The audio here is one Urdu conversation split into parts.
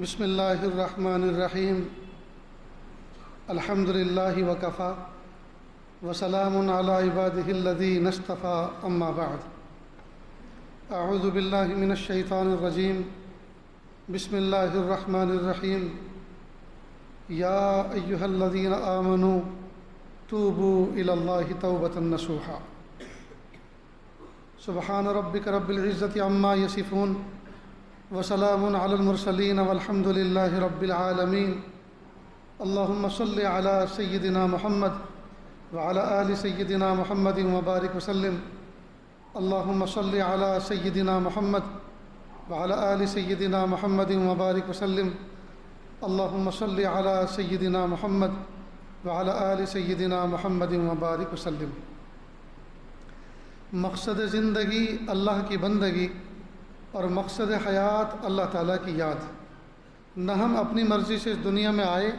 بسم اللہ الرحمن الرحیم الحمد للہ وکفا وسلام علی عبادہ الذین اصطفیٰ اما بعد اعوذ باللہ من الشیطان الرجیم بسم اللہ الرحمن الرحیم یا ایہا الذین آمنوا توبوا الی اللہ توبۃ نصوحا سبحان ربک رب العزۃ عما یصفون وسلام علی المرسلین والحمد للہ رب العالمین اللہم صل علی سیدنا محمد وعلی آل سیدنا محمد وبارک وسلم اللہم صل علی سیدنا محمد وعلی آل سیدنا محمد وبارک وسلم اللہم صل علی سیدنا محمد وعلی آل سیدنا محمد وبارک وسلم۔ مقصد زندگی اللہ کی بندگی اور مقصد حیات اللہ تعالیٰ کی یاد۔ نہ ہم اپنی مرضی سے اس دنیا میں آئے،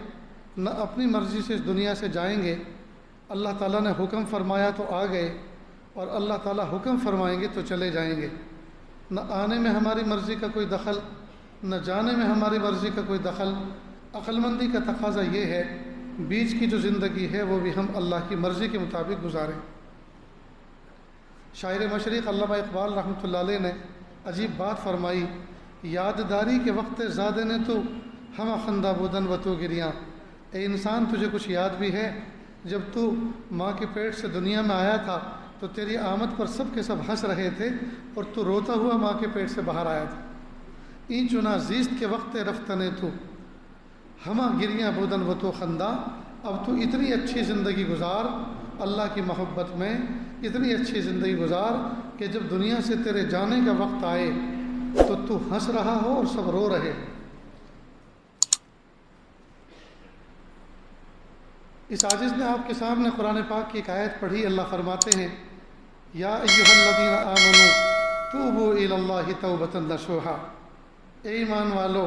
نہ اپنی مرضی سے اس دنیا سے جائیں گے۔ اللہ تعالیٰ نے حکم فرمایا تو آ گئے، اور اللہ تعالیٰ حکم فرمائیں گے تو چلے جائیں گے۔ نہ آنے میں ہماری مرضی کا کوئی دخل، نہ جانے میں ہماری مرضی کا کوئی دخل۔ عقل مندی کا تقاضا یہ ہے بیچ کی جو زندگی ہے وہ بھی ہم اللہ کی مرضی کے مطابق گزاریں۔ شاعر مشرق علامہ اقبال رحمۃ اللہ علیہ نے عجیب بات فرمائی، یادداری کے وقت زادے نے تو ہم خندہ بودن و تو گریاں۔ اے انسان، تجھے کچھ یاد بھی ہے جب تو ماں کے پیٹ سے دنیا میں آیا تھا تو تیری آمد پر سب کے سب ہنس رہے تھے اور تو روتا ہوا ماں کے پیٹ سے باہر آیا تھا۔ این چنا زیست کے وقت رفتنے تو ہمہ گریاں بودن و تو خندہ۔ اب تو اتنی اچھی زندگی گزار اللہ کی محبت میں، اتنی اچھی زندگی گزار کہ جب دنیا سے تیرے جانے کا وقت آئے تو ہنس رہا ہو اور سب رو رہے۔ اس عاجز نے آپ کے سامنے قرآن پاک کی ایک آیت پڑھی۔ اللہ فرماتے ہیں یا ایھا الذین آمنوا توبوا الی اللہ توبۃ نصوحا۔ اے ایمان والو،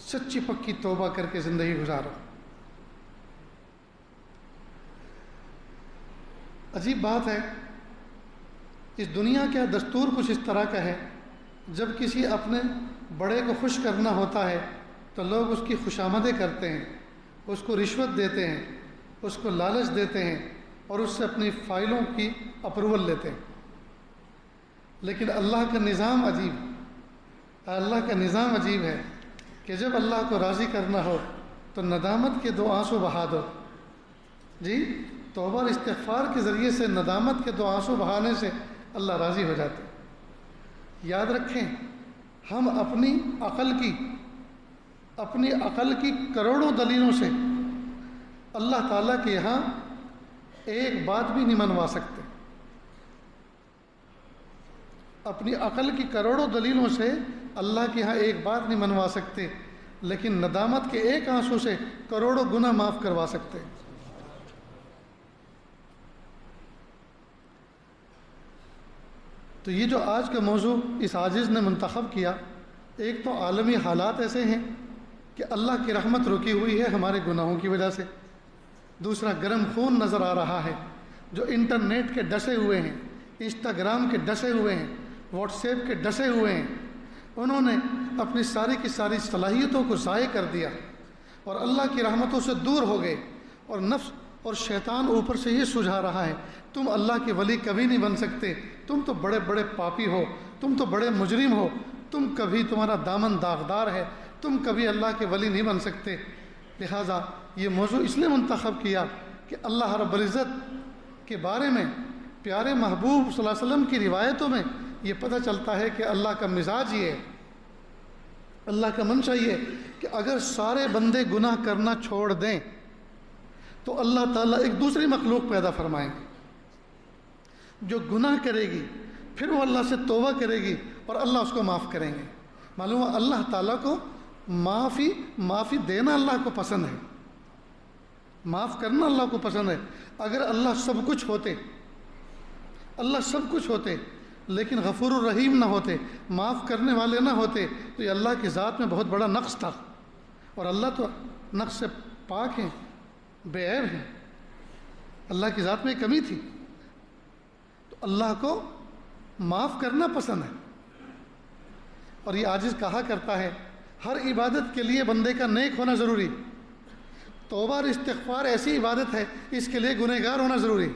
سچی پکی توبہ کر کے زندگی گزارو۔ عجیب بات ہے، اس دنیا کا دستور کچھ اس طرح کا ہے، جب کسی اپنے بڑے کو خوش کرنا ہوتا ہے تو لوگ اس کی خوشامدیں کرتے ہیں، اس کو رشوت دیتے ہیں، اس کو لالچ دیتے ہیں اور اس سے اپنی فائلوں کی اپروول لیتے ہیں۔ لیکن اللہ کا نظام عجیب ہے کہ جب اللہ کو راضی کرنا ہو تو ندامت کے 2 آنسو بہا دو۔ جی، توبہ اور استغفار کے ذریعے سے ندامت کے 2 آنسو بہانے سے اللہ راضی ہو جاتے ہیں۔ یاد رکھیں، ہم اپنی عقل کی کروڑوں دلیلوں سے اللہ تعالیٰ کے یہاں ایک بات بھی نہیں منوا سکتے۔ اپنی عقل کی کروڑوں دلیلوں سے اللہ کے یہاں ایک بات نہیں منوا سکتے، لیکن ندامت کے 1 آنسو سے کروڑوں گناہ معاف کروا سکتے۔ تو یہ جو آج کا موضوع اس عاجز نے منتخب کیا، ایک تو عالمی حالات ایسے ہیں کہ اللہ کی رحمت رکی ہوئی ہے ہمارے گناہوں کی وجہ سے۔ دوسرا، گرم خون نظر آ رہا ہے جو انٹرنیٹ کے ڈسے ہوئے ہیں، انسٹاگرام کے ڈسے ہوئے ہیں، واٹس ایپ کے ڈسے ہوئے ہیں۔ انہوں نے اپنی ساری کی ساری صلاحیتوں کو ضائع کر دیا اور اللہ کی رحمتوں سے دور ہو گئے، اور نفس اور شیطان اوپر سے یہ سجھا رہا ہے تم اللہ کے ولی کبھی نہیں بن سکتے، تم تو بڑے بڑے پاپی ہو، تم تو بڑے مجرم ہو، تمہارا دامن داغدار ہے، تم کبھی اللہ کے ولی نہیں بن سکتے۔ لہٰذا یہ موضوع اس لیے منتخب کیا کہ اللہ رب العزت کے بارے میں پیارے محبوب صلی اللہ علیہ وسلم کی روایتوں میں یہ پتہ چلتا ہے کہ اللہ کا مزاج یہ ہے، اللہ کا منشا یہ ہے کہ اگر سارے بندے گناہ کرنا چھوڑ دیں تو اللہ تعالیٰ ایک دوسری مخلوق پیدا فرمائیں گے جو گناہ کرے گی، پھر وہ اللہ سے توبہ کرے گی اور اللہ اس کو معاف کریں گے۔ معلوم ہے اللہ تعالیٰ کو معافی دینا اللہ کو پسند ہے، معاف کرنا اللہ کو پسند ہے۔ اگر اللہ سب کچھ ہوتے لیکن غفور الرحیم نہ ہوتے، معاف کرنے والے نہ ہوتے، تو یہ اللہ کی ذات میں بہت بڑا نقص تھا، اور اللہ تو نقص سے پاک ہیں، بے عیب ہیں، اللہ کی ذات میں ایک کمی تھی۔ تو اللہ کو معاف کرنا پسند ہے، اور یہ عاجز کہا کرتا ہے ہر عبادت کے لیے بندے کا نیک ہونا ضروری. توبہ اور استغفار ایسی عبادت ہے، اس کے لیے گنہگار ہونا ضروری.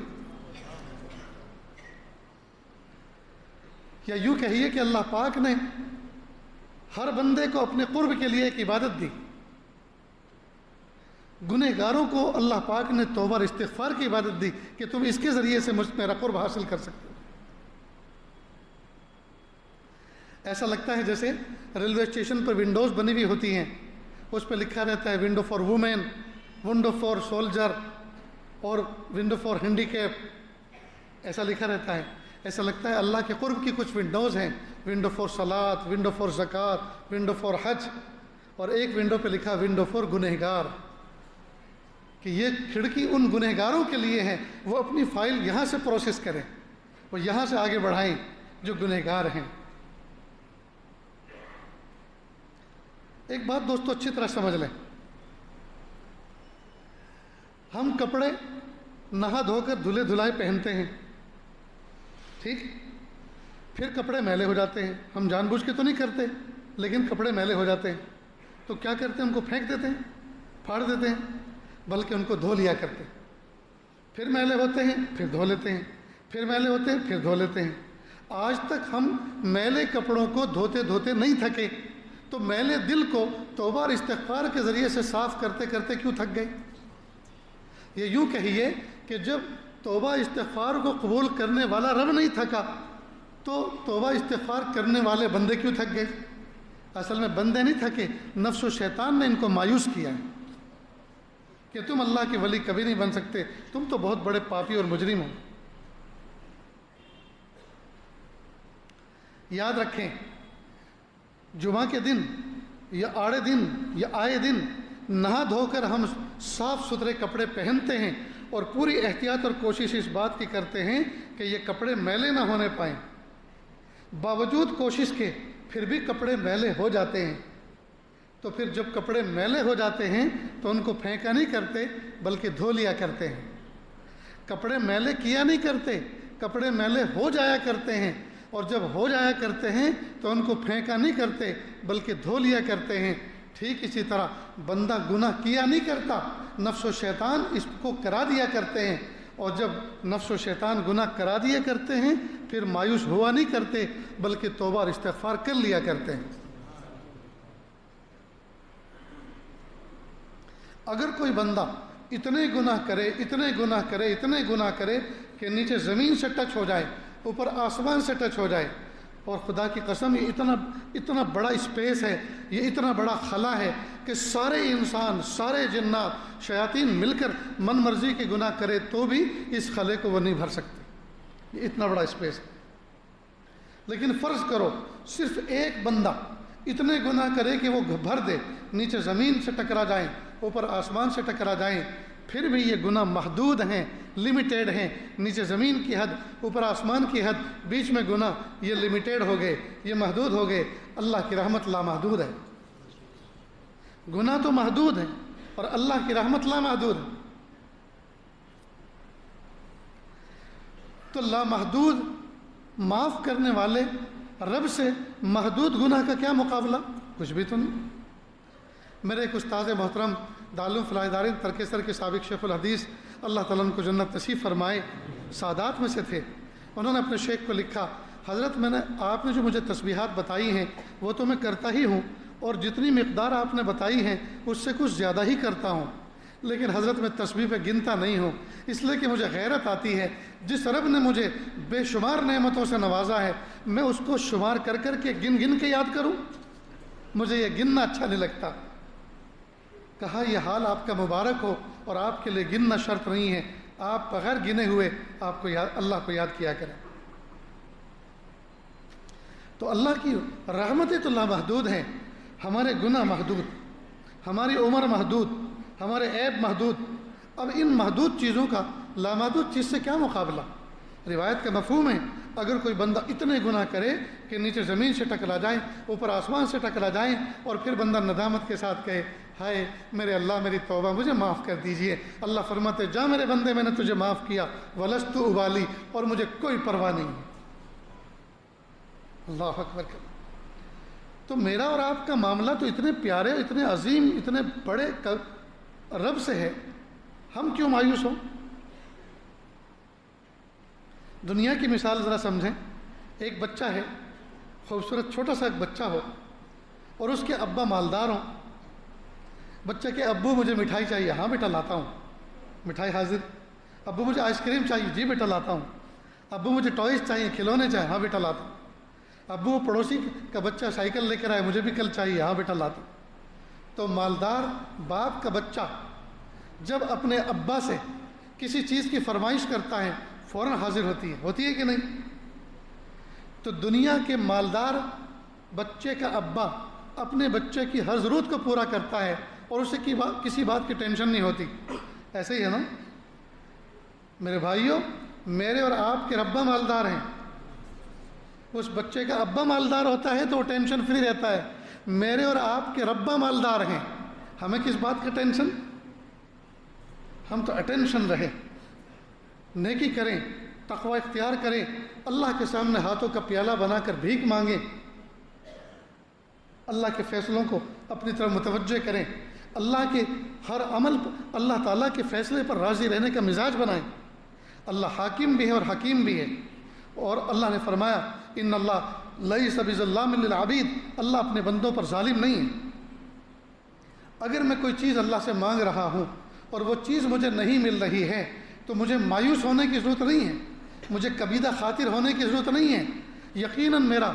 یا یوں کہیے کہ اللہ پاک نے ہر بندے کو اپنے قرب کے لیے ایک عبادت دی. گنہگاروں کو اللہ پاک نے توبہ اور استغفار کی عبادت دی کہ تم اس کے ذریعے سے میرا قرب حاصل کر سکتے ہو. ایسا لگتا ہے جیسے ریلوے اسٹیشن پر ونڈوز بنی ہوئی ہوتی ہیں، اس پہ لکھا رہتا ہے window for women, window for soldier اور ونڈو فار ہینڈی کیپ، ایسا لکھا رہتا ہے. ایسا لگتا ہے اللہ کے قرب کی کچھ ونڈوز ہیں، ونڈو فار صلاۃ، ونڈو فار زکوٰۃ، ونڈو فار حج، اور ایک ونڈو پہ لکھا ونڈو فار گنہگار، کہ یہ کھڑکی ان گنہگاروں کے لیے ہے، وہ اپنی فائل یہاں سے پروسیس کریں، وہ یہاں سے آگے بڑھائیں جو گنہگار ہیں. ایک بات دوستو اچھی طرح سمجھ لیں، ہم کپڑے نہا دھو کر دھلے دھلائے پہنتے ہیں، ٹھیک، پھر کپڑے میلے ہو جاتے ہیں. ہم جان بوجھ کے تو نہیں کرتے، لیکن کپڑے میلے ہو جاتے ہیں تو کیا کرتے ہیں؟ ان کو پھینک دیتے ہیں، پھاڑ دیتے ہیں، بلکہ ان کو دھو لیا کرتے ہیں. پھر میلے ہوتے ہیں، پھر دھو لیتے ہیں، پھر میلے ہوتے ہیں، پھر دھو لیتے ہیں. آج تک ہم میلے کپڑوں کو دھوتے دھوتے نہیں تھکے، تو میلے دل کو توبہ اور استغفار کے ذریعے سے صاف کرتے کرتے کیوں تھک گئے؟ یہ یوں کہیے کہ جب توبہ استغفار کو قبول کرنے والا رب نہیں تھکا تو توبہ استغفار کرنے والے بندے کیوں تھک گئے؟ اصل میں بندے نہیں تھکے، نفس و شیطان نے ان کو مایوس کیا ہے کہ تم اللہ کے ولی کبھی نہیں بن سکتے، تم تو بہت بڑے پاپی اور مجرم ہو. یاد رکھیں، جمعہ کے دن یا آڑے دن یا آئے دن نہا دھو کر ہم صاف ستھرے کپڑے پہنتے ہیں اور پوری احتیاط اور کوشش اس بات کی کرتے ہیں کہ یہ کپڑے میلے نہ ہونے پائیں. باوجود کوشش کے پھر بھی کپڑے میلے ہو جاتے ہیں. تو پھر جب کپڑے میلے ہو جاتے ہیں تو ان کو پھینکا نہیں کرتے بلکہ دھو لیا کرتے ہیں. کپڑے میلے کیا نہیں کرتے، کپڑے میلے ہو جایا کرتے ہیں، اور جب ہو جایا کرتے ہیں تو ان کو پھینکا نہیں کرتے بلکہ دھو لیا کرتے ہیں. ٹھیک اسی طرح بندہ گناہ کیا نہیں کرتا، نفس و شیطان اس کو کرا دیا کرتے ہیں، اور جب نفس و شیطان گناہ کرا دیا کرتے ہیں پھر مایوس ہوا نہیں کرتے بلکہ توبہ اور استغفار کر لیا کرتے ہیں. اگر کوئی بندہ اتنے گناہ کرے اتنے گناہ کرے اتنے گناہ کرے کہ نیچے زمین سے ٹچ ہو جائے، اوپر آسمان سے ٹچ ہو جائے، اور خدا کی قسم یہ اتنا بڑا اسپیس ہے، یہ اتنا بڑا خلا ہے کہ سارے انسان، سارے جنات، شیاطین مل کر من مرضی کے گناہ کرے تو بھی اس خلے کو وہ نہیں بھر سکتے. یہ اتنا بڑا اسپیس ہے. لیکن فرض کرو صرف ایک بندہ اتنے گناہ کرے کہ وہ بھر دے، نیچے زمین سے ٹکرا جائیں، اوپر آسمان سے ٹکرا جائیں، پھر بھی یہ گناہ محدود ہیں، لمیٹیڈ ہیں. نیچے زمین کی حد، اوپر آسمان کی حد، بیچ میں گناہ، یہ لمیٹیڈ ہو گئے، یہ محدود ہو گئے. اللہ کی رحمت لامحدود ہے. گناہ تو محدود ہے اور اللہ کی رحمت لامحدود ہے. تو لامحدود معاف کرنے والے رب سے محدود گناہ کا کیا مقابلہ؟ کچھ بھی تو نہیں. میرے ایک استاد محترم دارالعلوم فلاح الدارین ترکستر کے سابق شیخ الحدیث، اللہ تعالیٰ ان کو جنت نصیب فرمائے، سادات میں سے تھے. انہوں نے اپنے شیخ کو لکھا، حضرت آپ نے جو مجھے تسبیحات بتائی ہیں وہ تو میں کرتا ہی ہوں، اور جتنی مقدار آپ نے بتائی ہیں اس سے کچھ زیادہ ہی کرتا ہوں، لیکن حضرت میں تسبیح پہ گنتا نہیں ہوں، اس لیے کہ مجھے غیرت آتی ہے. جس رب نے مجھے بے شمار نعمتوں سے نوازا ہے میں اس کو شمار کر کر کے گن کے یاد کروں؟ مجھے یہ گننا اچھا نہیں لگتا. کہا یہ حال آپ کا مبارک ہو، اور آپ کے لیے گننا شرط نہیں ہے، آپ بغیر گنے ہوئے آپ کو اللہ کو یاد کیا کریں. تو اللہ کی رحمتیں تو لامحدود ہیں، ہمارے گناہ محدود، ہماری عمر محدود، ہمارے عیب محدود. اب ان محدود چیزوں کا لامحدود چیز سے کیا مقابلہ؟ روایت کا مفہوم ہے، اگر کوئی بندہ اتنے گناہ کرے کہ نیچے زمین سے ٹکرا جائیں، اوپر آسمان سے ٹکرا جائیں، اور پھر بندہ ندامت کے ساتھ کہے ہائے میرے اللہ میری توبہ، مجھے معاف کر دیجئے. اللہ فرماتے جا میرے بندے میں نے تجھے معاف کیا، ولست ابالی، اور مجھے کوئی پرواہ نہیں ہے. اللہ اکبر. تو میرا اور آپ کا معاملہ تو اتنے پیارے، اتنے عظیم، اتنے بڑے رب سے ہے، ہم کیوں مایوس ہوں؟ دنیا کی مثال ذرا سمجھیں. ایک بچہ ہے، خوبصورت چھوٹا سا ایک بچہ ہو اور اس کے ابا مالدار ہوں. بچہ کہ ابو مجھے مٹھائی چاہیے، ہاں بیٹا لاتا ہوں، مٹھائی حاضر. ابو مجھے آئس کریم چاہیے، جی بیٹا لاتا ہوں. ابو مجھے ٹوائز چاہیے، کھلونے چاہیے، ہاں بیٹا لاتا ہوں. ابو پڑوسی کا بچہ سائیکل لے کر آئے، مجھے بھی کل چاہیے، ہاں بیٹا لاتا ہوں. تو مالدار باپ کا بچہ جب اپنے ابا سے کسی چیز کی فرمائش کرتا ہے فوراً حاضر ہوتی ہے کہ نہیں؟ تو دنیا کے مالدار بچے کا ابا اپنے بچے کی ہر ضرورت کو پورا کرتا ہے اور اسے کسی بات کی ٹینشن نہیں ہوتی. ایسے ہی ہے نا میرے بھائیوں؟ میرے اور آپ کے ربا مالدار ہیں. اس بچے کا ابا مالدار ہوتا ہے تو وہ ٹینشن فری رہتا ہے. میرے اور آپ کے ربا مالدار ہیں، ہمیں کس بات کا ٹینشن؟ ہم تو اٹینشن رہے، نیکی کریں، تقوی اختیار کریں، اللہ کے سامنے ہاتھوں کا پیالہ بنا کر بھیک مانگیں، اللہ کے فیصلوں کو اپنی طرف متوجہ کریں، اللہ کے ہر عمل اللہ تعالیٰ کے فیصلے پر راضی رہنے کا مزاج بنائیں. اللہ حاکم بھی ہے اور حکیم بھی ہے. اور اللہ نے فرمایا ان اللہ لیس بظلام للعبید، اللہ اپنے بندوں پر ظالم نہیں ہے. اگر میں کوئی چیز اللہ سے مانگ رہا ہوں اور وہ چیز مجھے نہیں مل رہی ہے تو مجھے مایوس ہونے کی ضرورت نہیں ہے، مجھے کبیدہ خاطر ہونے کی ضرورت نہیں ہے. یقیناً میرا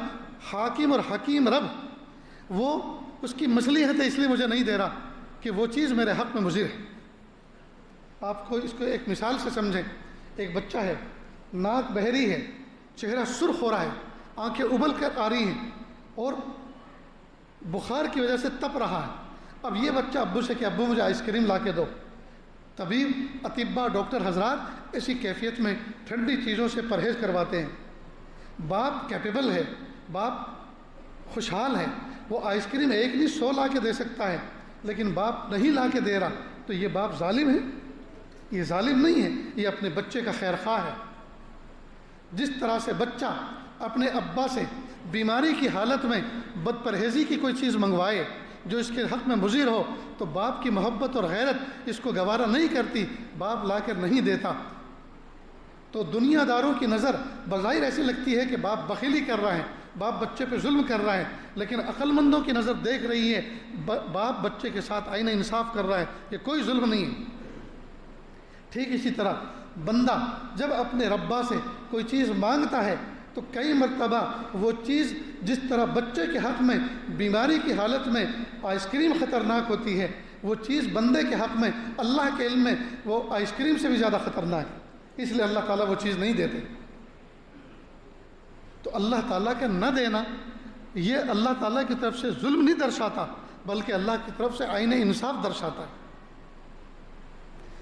حاکم اور حکیم رب وہ اس کی مصلحت ہے، اس لیے مجھے نہیں دے رہا کہ وہ چیز میرے حق میں مضر ہے. آپ کو اس کو ایک مثال سے سمجھیں. ایک بچہ ہے، ناک بہری ہے، چہرہ سرخ ہو رہا ہے، آنکھیں ابل کر آ رہی ہیں اور بخار کی وجہ سے تپ رہا ہے. اب یہ بچہ ابو سے کہ ابو مجھے آئس کریم لا کے دو. طبیب، اطباء، ڈاکٹر حضرات ایسی کیفیت میں ٹھنڈی چیزوں سے پرہیز کرواتے ہیں. باپ کیپیبل ہے، باپ خوشحال ہے، وہ آئس کریم ایک نہیں 100 لا کے دے سکتا ہے، لیکن باپ نہیں لا کے دے رہا تو یہ باپ ظالم ہے؟ یہ ظالم نہیں ہے، یہ اپنے بچے کا خیر خواہ ہے. جس طرح سے بچہ اپنے ابا سے بیماری کی حالت میں بد پرہیزی کی کوئی چیز منگوائے جو اس کے حق میں مضر ہو تو باپ کی محبت اور غیرت اس کو گوارا نہیں کرتی، باپ لا کر نہیں دیتا. تو دنیا داروں کی نظر بظاہر ایسی لگتی ہے کہ باپ بخیلی کر رہا ہے، باپ بچے پہ ظلم کر رہا ہے، لیکن عقل مندوں کی نظر دیکھ رہی ہے باپ بچے کے ساتھ آئینہ انصاف کر رہا ہے، یہ کوئی ظلم نہیں ہے. ٹھیک اسی طرح بندہ جب اپنے ربا سے کوئی چیز مانگتا ہے تو کئی مرتبہ وہ چیز جس طرح بچے کے حق میں بیماری کی حالت میں آئس کریم خطرناک ہوتی ہے، وہ چیز بندے کے حق میں اللہ کے علم میں وہ آئس کریم سے بھی زیادہ خطرناک ہے. اس لیے اللہ تعالیٰ وہ چیز نہیں دیتے. تو اللہ تعالیٰ کا نہ دینا یہ اللہ تعالیٰ کی طرف سے ظلم نہیں درشاتا، بلکہ اللہ کی طرف سے آئین انصاف درشاتا ہے.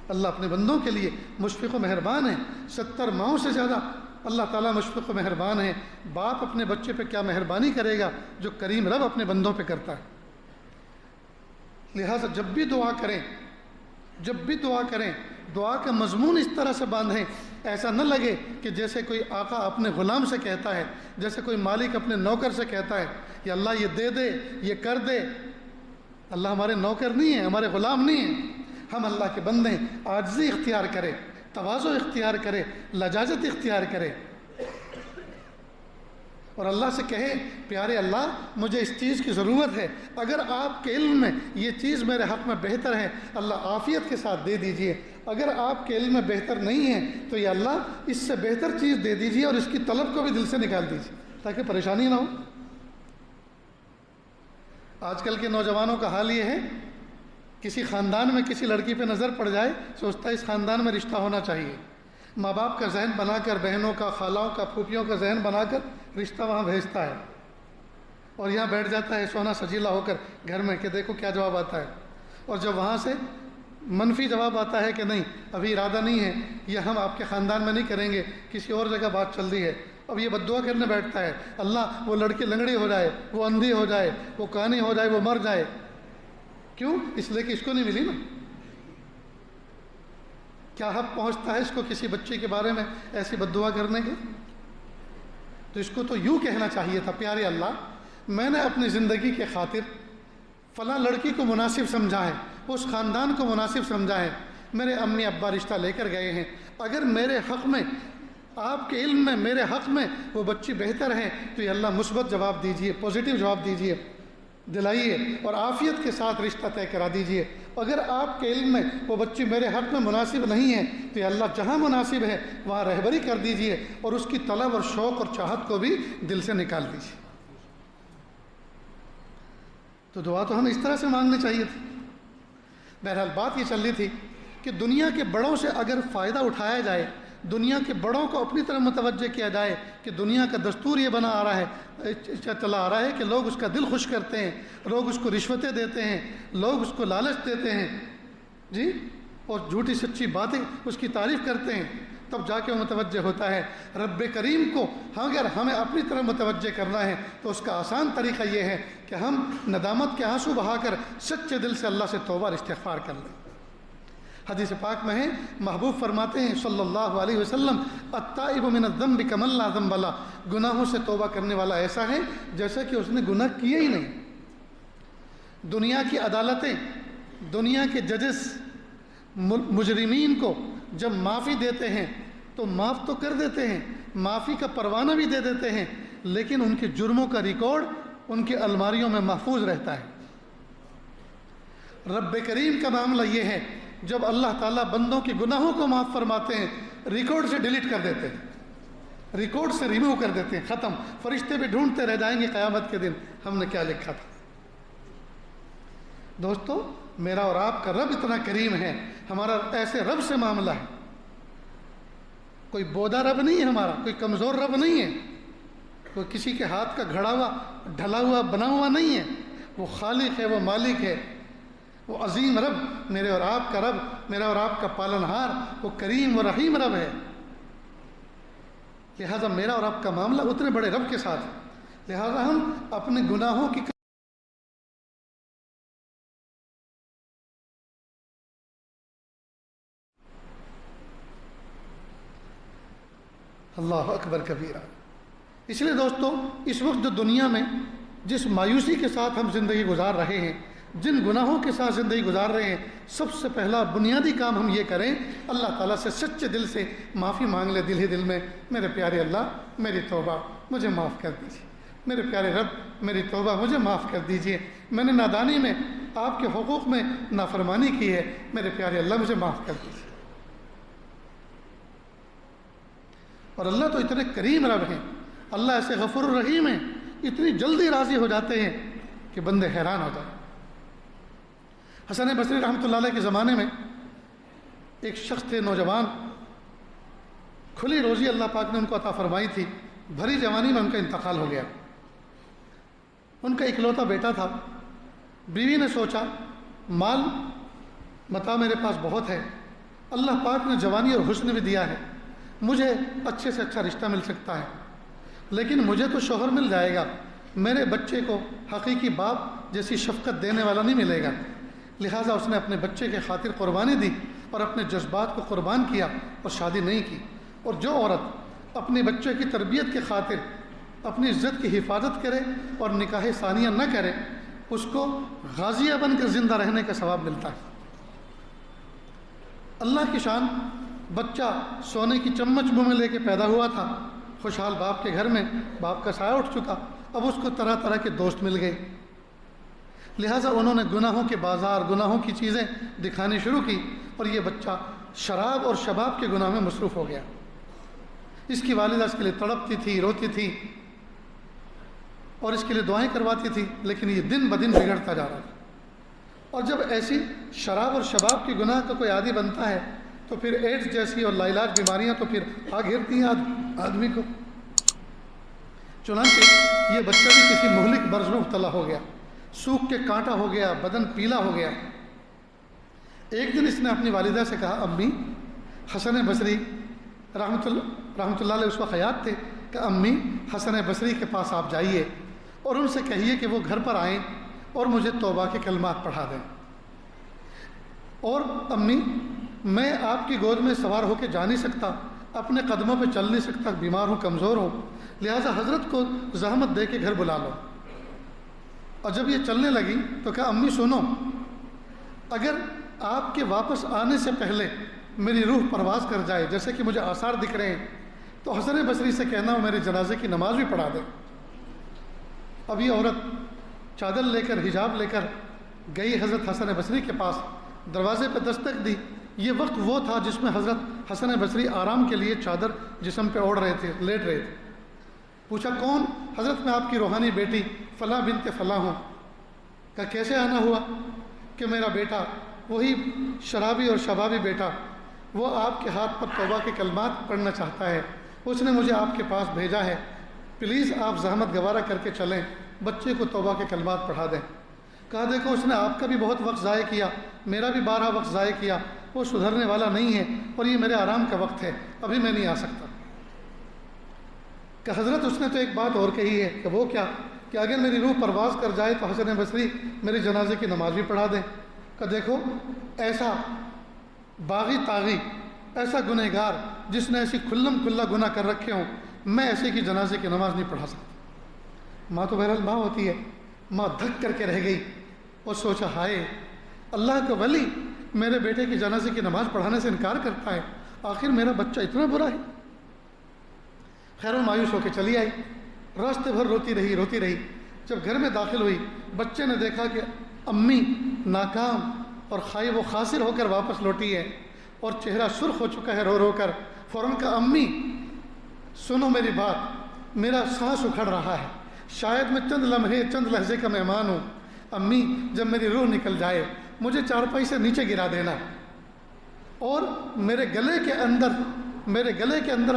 اللہ اپنے بندوں کے لیے مشفق و مہربان ہے. 70 ماہوں سے زیادہ اللہ تعالیٰ مشفق و مہربان ہے. باپ اپنے بچے پہ کیا مہربانی کرے گا جو کریم رب اپنے بندوں پہ کرتا ہے. لہٰذا جب بھی دعا کریں دعا کا مضمون اس طرح سے باندھیں، ایسا نہ لگے کہ جیسے کوئی آقا اپنے غلام سے کہتا ہے، جیسے کوئی مالک اپنے نوکر سے کہتا ہے یا اللہ یہ دے دے، یہ کر دے. اللہ ہمارے نوکر نہیں ہیں، ہمارے غلام نہیں ہیں. ہم اللہ کے بندے ہیں. عاجزی اختیار کرے، تواضع اختیار کرے، لجاجت اختیار کرے اور اللہ سے کہے پیارے اللہ مجھے اس چیز کی ضرورت ہے، اگر آپ کے علم میں یہ چیز میرے حق میں بہتر ہے اللہ عافیت کے ساتھ دے دیجئے، اگر آپ کے علم میں بہتر نہیں ہے تو یا اللہ اس سے بہتر چیز دے دیجئے اور اس کی طلب کو بھی دل سے نکال دیجئے تاکہ پریشانی نہ ہو. آج کل کے نوجوانوں کا حال یہ ہے، کسی خاندان میں کسی لڑکی پہ نظر پڑ جائے سوچتا ہے اس خاندان میں رشتہ ہونا چاہیے. ماں باپ کا ذہن بنا کر، بہنوں کا، خالاؤں کا، پھوپھیوں کا ذہن بنا کر رشتہ وہاں بھیجتا ہے اور یہاں بیٹھ جاتا ہے سونا سجیلا ہو کر گھر میں کہ دیکھو کیا جواب آتا ہے. اور جب وہاں سے منفی جواب آتا ہے کہ نہیں ابھی ارادہ نہیں ہے، یہ ہم آپ کے خاندان میں نہیں کریں گے، کسی اور جگہ بات چل رہی ہے، اب یہ بد دعا کرنے بیٹھتا ہے اللہ وہ لڑکی لنگڑی ہو جائے، وہ اندھی ہو جائے، وہ کہانی ہو جائے، وہ مر جائے. کیوں؟ اس لیے کہ اس کو نہیں ملی نا. کیا حق پہنچتا ہے اس کو کسی بچے کے بارے میں ایسی بد دعا کرنے کے؟ تو اس کو تو یوں کہنا چاہیے تھا پیارے اللہ میں نے اپنی زندگی کے خاطر فلاں لڑکی کو مناسب سمجھا ہے، اس خاندان کو مناسب سمجھا ہے، میرے امی ابا رشتہ لے کر گئے ہیں، اگر میرے حق میں، آپ کے علم میں میرے حق میں وہ بچی بہتر ہے تو یہ اللہ مثبت جواب دیجئے، پازیٹیو جواب دیجئے، دلائیے اور عافیت کے ساتھ رشتہ طے کرا دیجئے۔ اگر آپ کے علم میں وہ بچی میرے حق میں مناسب نہیں ہے تو یہ اللہ جہاں مناسب ہے وہاں رہبری کر دیجئے اور اس کی طلب اور شوق اور چاہت کو بھی دل سے نکال دیجئے۔ تو دعا تو ہم اس طرح سے مانگنی چاہیے تھی۔ بہرحال بات یہ چل رہی تھی کہ دنیا کے بڑوں سے اگر فائدہ اٹھایا جائے، دنیا کے بڑوں کو اپنی طرف متوجہ کیا جائے کہ دنیا کا دستور یہ بنا آ رہا ہے، چلا آ رہا ہے کہ لوگ اس کا دل خوش کرتے ہیں، لوگ اس کو رشوتیں دیتے ہیں، لوگ اس کو لالچ دیتے ہیں، جی، اور جھوٹی سچی باتیں اس کی تعریف کرتے ہیں، تب جا کے وہ متوجہ ہوتا ہے۔ رب کریم کو اگر ہمیں اپنی طرف متوجہ کرنا ہے تو اس کا آسان طریقہ یہ ہے کہ ہم ندامت کے آنسو بہا کر سچے دل سے اللہ سے توبہ اور استغفار کر لیں۔ حدیث پاک میں ہے، محبوب فرماتے ہیں صلی اللہ علیہ وسلم، التائب من الذنب کمن لا ذنب لہ، گناہوں سے توبہ کرنے والا ایسا ہے جیسا کہ اس نے گناہ کیے ہی نہیں۔ دنیا کی عدالتیں، دنیا کے ججز مجرمین کو جب معافی دیتے ہیں تو معاف تو کر دیتے ہیں، معافی کا پروانہ بھی دے دیتے ہیں، لیکن ان کے جرموں کا ریکارڈ ان کی الماریوں میں محفوظ رہتا ہے۔ رب کریم کا معاملہ یہ ہے، جب اللہ تعالیٰ بندوں کے گناہوں کو معاف فرماتے ہیں، ریکارڈ سے ڈیلیٹ کر دیتے ہیں، ریکارڈ سے ریموو کر دیتے ہیں، ختم۔ فرشتے بھی ڈھونڈتے رہ جائیں گے قیامت کے دن ہم نے کیا لکھا تھا۔ دوستو، میرا اور آپ کا رب اتنا کریم ہے، ہمارا ایسے رب سے معاملہ ہے، کوئی بودا رب نہیں ہے ہمارا، کوئی کمزور رب نہیں ہے، کوئی کسی کے ہاتھ کا گھڑا ہوا ڈھلا ہوا بنا ہوا نہیں ہے، وہ خالق ہے، وہ مالک ہے، وہ عظیم رب، میرے اور آپ کا رب، میرا اور آپ کا پالنہار، وہ کریم و رحیم رب ہے۔ لہٰذا میرا اور آپ کا معاملہ اتنے بڑے رب کے ساتھ ہے، لہٰذا ہم اپنے گناہوں کی اللہ اکبر کبیرہ۔ اس لیے دوستو، اس وقت جو دنیا میں جس مایوسی کے ساتھ ہم زندگی گزار رہے ہیں، جن گناہوں کے ساتھ زندگی گزار رہے ہیں، سب سے پہلا بنیادی کام ہم یہ کریں، اللہ تعالیٰ سے سچے دل سے معافی مانگ لیں، دل ہی دل میں، میرے پیارے اللہ میری توبہ مجھے معاف کر دیجیے، میرے پیارے رب میری توبہ مجھے معاف کر دیجیے، میں نے نادانی میں آپ کے حقوق میں نافرمانی کی ہے، میرے پیارے اللہ مجھے معاف کر دیجیے۔ اور اللہ تو اتنے کریم رب ہیں، اللہ ایسے غفور الرحیم ہیں، اتنی جلدی راضی ہو جاتے ہیں کہ بندے حیران ہو جائیں۔ حسن بصری رحمۃ اللہ علیہ کے زمانے میں ایک شخص تھے، نوجوان، کھلی روزی اللہ پاک نے ان کو عطا فرمائی تھی، بھری جوانی میں ان کا انتقال ہو گیا۔ ان کا اکلوتا بیٹا تھا، بیوی نے سوچا مال متاع میرے پاس بہت ہے، اللہ پاک نے جوانی اور حسن بھی دیا ہے، مجھے اچھے سے اچھا رشتہ مل سکتا ہے، لیکن مجھے تو شوہر مل جائے گا، میرے بچے کو حقیقی باپ جیسی شفقت دینے والا نہیں ملے گا۔ لہٰذا اس نے اپنے بچے کے خاطر قربانی دی اور اپنے جذبات کو قربان کیا اور شادی نہیں کی۔ اور جو عورت اپنے بچے کی تربیت کے خاطر اپنی عزت کی حفاظت کرے اور نکاح ثانیہ نہ کرے، اس کو غازیہ بن کر زندہ رہنے کا ثواب ملتا ہے۔ اللہ کی شان، بچہ سونے کی چمچ منہ میں لے کے پیدا ہوا تھا، خوشحال باپ کے گھر میں، باپ کا سایہ اٹھ چکا، اب اس کو طرح طرح کے دوست مل گئے، لہٰذا انہوں نے گناہوں کے بازار، گناہوں کی چیزیں دکھانی شروع کی، اور یہ بچہ شراب اور شباب کے گناہ میں مصروف ہو گیا۔ اس کی والدہ اس کے لیے تڑپتی تھی، روتی تھی اور اس کے لیے دعائیں کرواتی تھی، لیکن یہ دن بدن بگڑتا جا رہا تھا۔ اور جب ایسی شراب اور شباب کے گناہ کا کوئی عادی بنتا ہے تو پھر ایڈز جیسی اور لاعلاج بیماریاں تو پھر آ گھیرتی ہیں آدمی کو۔ چنانچہ یہ بچہ بھی کسی مہلک مرض میں مبتلا ہو گیا، سوکھ کے کانٹا ہو گیا، بدن پیلا ہو گیا۔ ایک دن اس نے اپنی والدہ سے کہا، امی، حسن بصری رحمۃ اللہ علیہ اس وقت حیات تھے، کہ امی حسن بصری کے پاس آپ جائیے اور ان سے کہیے کہ وہ گھر پر آئیں اور مجھے توبہ کے کلمات پڑھا دیں، اور امی میں آپ کی گود میں سوار ہو کے جا نہیں سکتا، اپنے قدموں پہ چل نہیں سکتا، بیمار ہوں، کمزور ہوں، لہٰذا حضرت کو زحمت دے کے گھر بلا لو۔ اور جب یہ چلنے لگی تو کہا امی سنو، اگر آپ کے واپس آنے سے پہلے میری روح پرواز کر جائے، جیسے کہ مجھے آثار دکھ رہے ہیں، تو حسن بصری سے کہنا وہ میرے جنازے کی نماز بھی پڑھا دے۔ اب یہ عورت چادر لے کر، حجاب لے کر گئی حضرت حسن بصری کے پاس، دروازے پہ دستک دی۔ یہ وقت وہ تھا جس میں حضرت حسن بصری آرام کے لیے چادر جسم پہ اوڑھ رہے تھے، لیٹ رہے تھے۔ پوچھا کون؟ حضرت میں آپ کی روحانی بیٹی فلاں بنت فلاں ہوں۔ کہا کیسے آنا ہوا؟ کہ میرا بیٹا، وہی شرابی اور شبابی بیٹا، وہ آپ کے ہاتھ پر توبہ کے کلمات پڑھنا چاہتا ہے، اس نے مجھے آپ کے پاس بھیجا ہے، پلیز آپ زحمت گوارہ کر کے چلیں، بچے کو توبہ کے کلمات پڑھا دیں۔ کہا دیکھو اس نے آپ کا بھی بہت وقت ضائع کیا، میرا بھی 12 وقت ضائع کیا، وہ سدھرنے والا نہیں ہے، اور یہ میرے آرام کا وقت ہے، ابھی میں نہیں آ سکتا۔ کہ حضرت اس نے تو ایک بات اور کہی ہے، کہ وہ کیا؟ کہ اگر میری روح پرواز کر جائے تو حسن بصری میری جنازے کی نماز بھی پڑھا دیں۔ کہ دیکھو ایسا باغی طاغی، ایسا گنہگار جس نے ایسی کھلم کھلا گناہ کر رکھے ہوں، میں ایسے کی جنازے کی نماز نہیں پڑھا سکتا۔ ماں تو بہرحال ماں ہوتی ہے، ماں دھک کر کے رہ گئی اور سوچا ہائے، اللہ کا ولی میرے بیٹے کی جنازے کی نماز پڑھانے سے انکار کرتا ہے، آخر میرا بچہ اتنا برا ہے۔ خیر و مایوس ہو کے چلی آئی، راستے بھر روتی رہی۔ جب گھر میں داخل ہوئی، بچے نے دیکھا کہ امی ناکام اور خائب و خاسر ہو کر واپس لوٹی ہے، اور چہرہ سرخ ہو چکا ہے رو رو کر۔ فوراً کہا امی سنو میری بات، میرا سانس اکھڑ رہا ہے، شاید میں چند لمحے چند لحظے کا مہمان ہوں، امی جب میری روح نکل جائے مجھے چارپائی سے نیچے گرا دینا، اور میرے گلے کے اندر